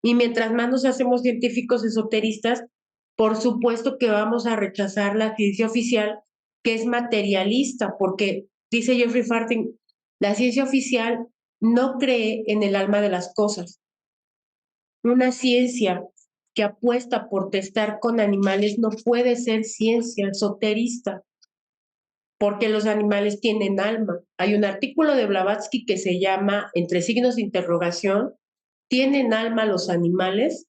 S2: Y mientras más nos hacemos científicos esoteristas, por supuesto que vamos a rechazar la ciencia oficial, que es materialista, porque dice Jeffrey Farthing, la ciencia oficial no cree en el alma de las cosas. Una ciencia que apuesta por testar con animales no puede ser ciencia esoterista, porque los animales tienen alma. Hay un artículo de Blavatsky que se llama, entre signos de interrogación, ¿tienen alma los animales?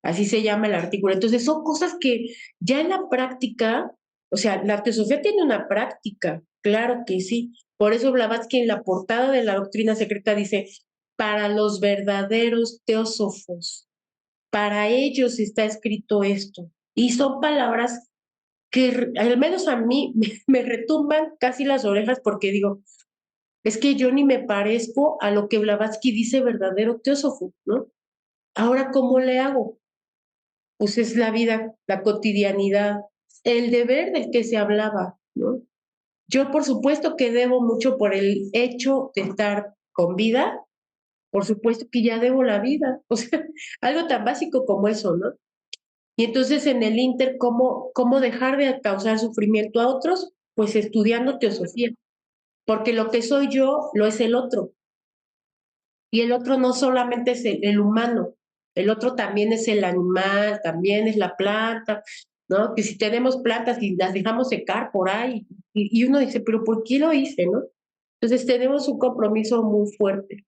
S2: Así se llama el artículo. Entonces son cosas que ya en la práctica, o sea, la teosofía tiene una práctica, claro que sí. Por eso Blavatsky en la portada de la doctrina secreta dice, para los verdaderos teósofos, para ellos está escrito esto. Y son palabras que al menos a mí me retumban casi las orejas porque digo, es que yo ni me parezco a lo que Blavatsky dice verdadero teósofo, ¿no? Ahora, ¿cómo le hago? Pues es la vida, la cotidianidad, el deber del que se hablaba, ¿no? Yo, por supuesto, que debo mucho por el hecho de estar con vida, por supuesto que ya debo la vida, o sea, algo tan básico como eso, ¿no? Y entonces en el Inter, ¿cómo dejar de causar sufrimiento a otros? Pues estudiando teosofía, porque lo que soy yo lo es el otro, y el otro no solamente es el humano, el otro también es el animal, también es la planta, ¿no? Que si tenemos plantas y las dejamos secar por ahí, y uno dice, pero ¿por qué lo hice, no? Entonces tenemos un compromiso muy fuerte.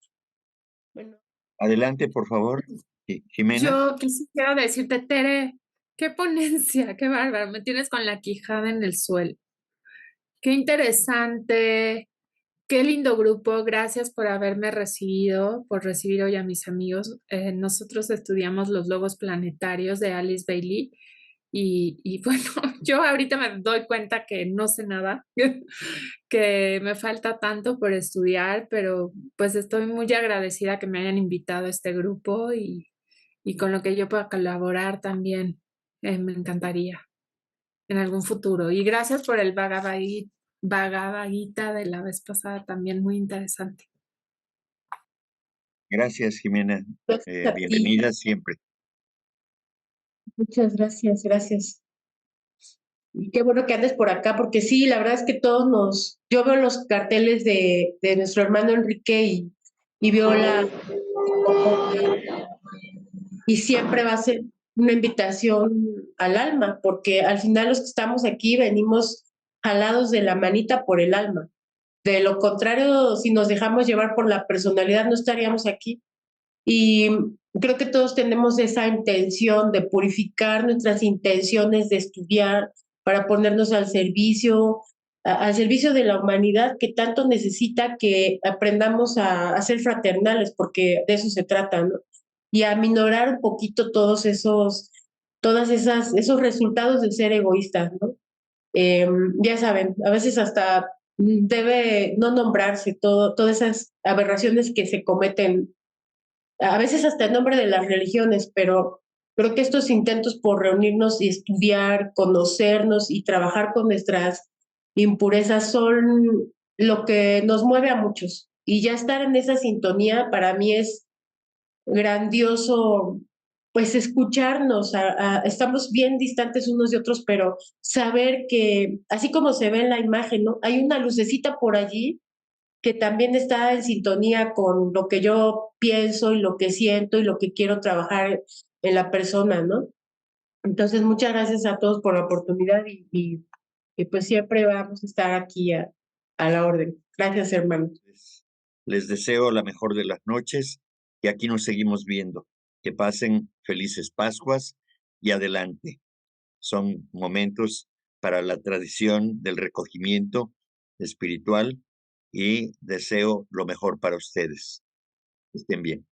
S2: Bueno,
S1: Adelante, por favor, Jimena.
S4: Yo quisiera decirte, Tere, qué ponencia, qué bárbaro, me tienes con la quijada en el suelo. Qué interesante, qué lindo grupo, gracias por haberme recibido, por recibir hoy a mis amigos. Nosotros estudiamos los logos planetarios de Alice Bailey y bueno, yo ahorita me doy cuenta que no sé nada, que me falta tanto por estudiar, pero pues estoy muy agradecida que me hayan invitado a este grupo y con lo que yo pueda colaborar también, me encantaría en algún futuro. Y gracias por el Bhagavad Gita de la vez pasada, también muy interesante.
S1: Gracias, Jimena.
S2: gracias a ti.
S1: Bienvenida siempre.
S2: Muchas gracias, gracias. Y qué bueno que andes por acá, porque sí, la verdad es que yo veo los carteles de nuestro hermano Enrique y veo y siempre va a ser una invitación al alma, porque al final los que estamos aquí venimos jalados de la manita por el alma. De lo contrario, si nos dejamos llevar por la personalidad, no estaríamos aquí. Y creo que todos tenemos esa intención de purificar nuestras intenciones de estudiar para ponernos al servicio, al servicio de la humanidad que tanto necesita que aprendamos a ser fraternales, porque de eso se trata, ¿no? Y a minorar un poquito esos resultados de ser egoístas, ¿no? Ya saben, a veces hasta debe no nombrarse todas esas aberraciones que se cometen, a veces hasta en nombre de las religiones, pero creo que estos intentos por reunirnos y estudiar, conocernos y trabajar con nuestras impurezas son lo que nos mueve a muchos. Y ya estar en esa sintonía para mí es grandioso, pues escucharnos, estamos bien distantes unos de otros, pero saber que así como se ve en la imagen, ¿no? Hay una lucecita por allí que también está en sintonía con lo que yo pienso y lo que siento y lo que quiero trabajar en la persona, ¿no? Entonces, muchas gracias a todos por la oportunidad y pues siempre vamos a estar aquí a la orden. Gracias, hermano.
S1: Les deseo la mejor de las noches y aquí nos seguimos viendo. Que pasen felices Pascuas y adelante. Son momentos para la tradición del recogimiento espiritual y deseo lo mejor para ustedes. Estén bien.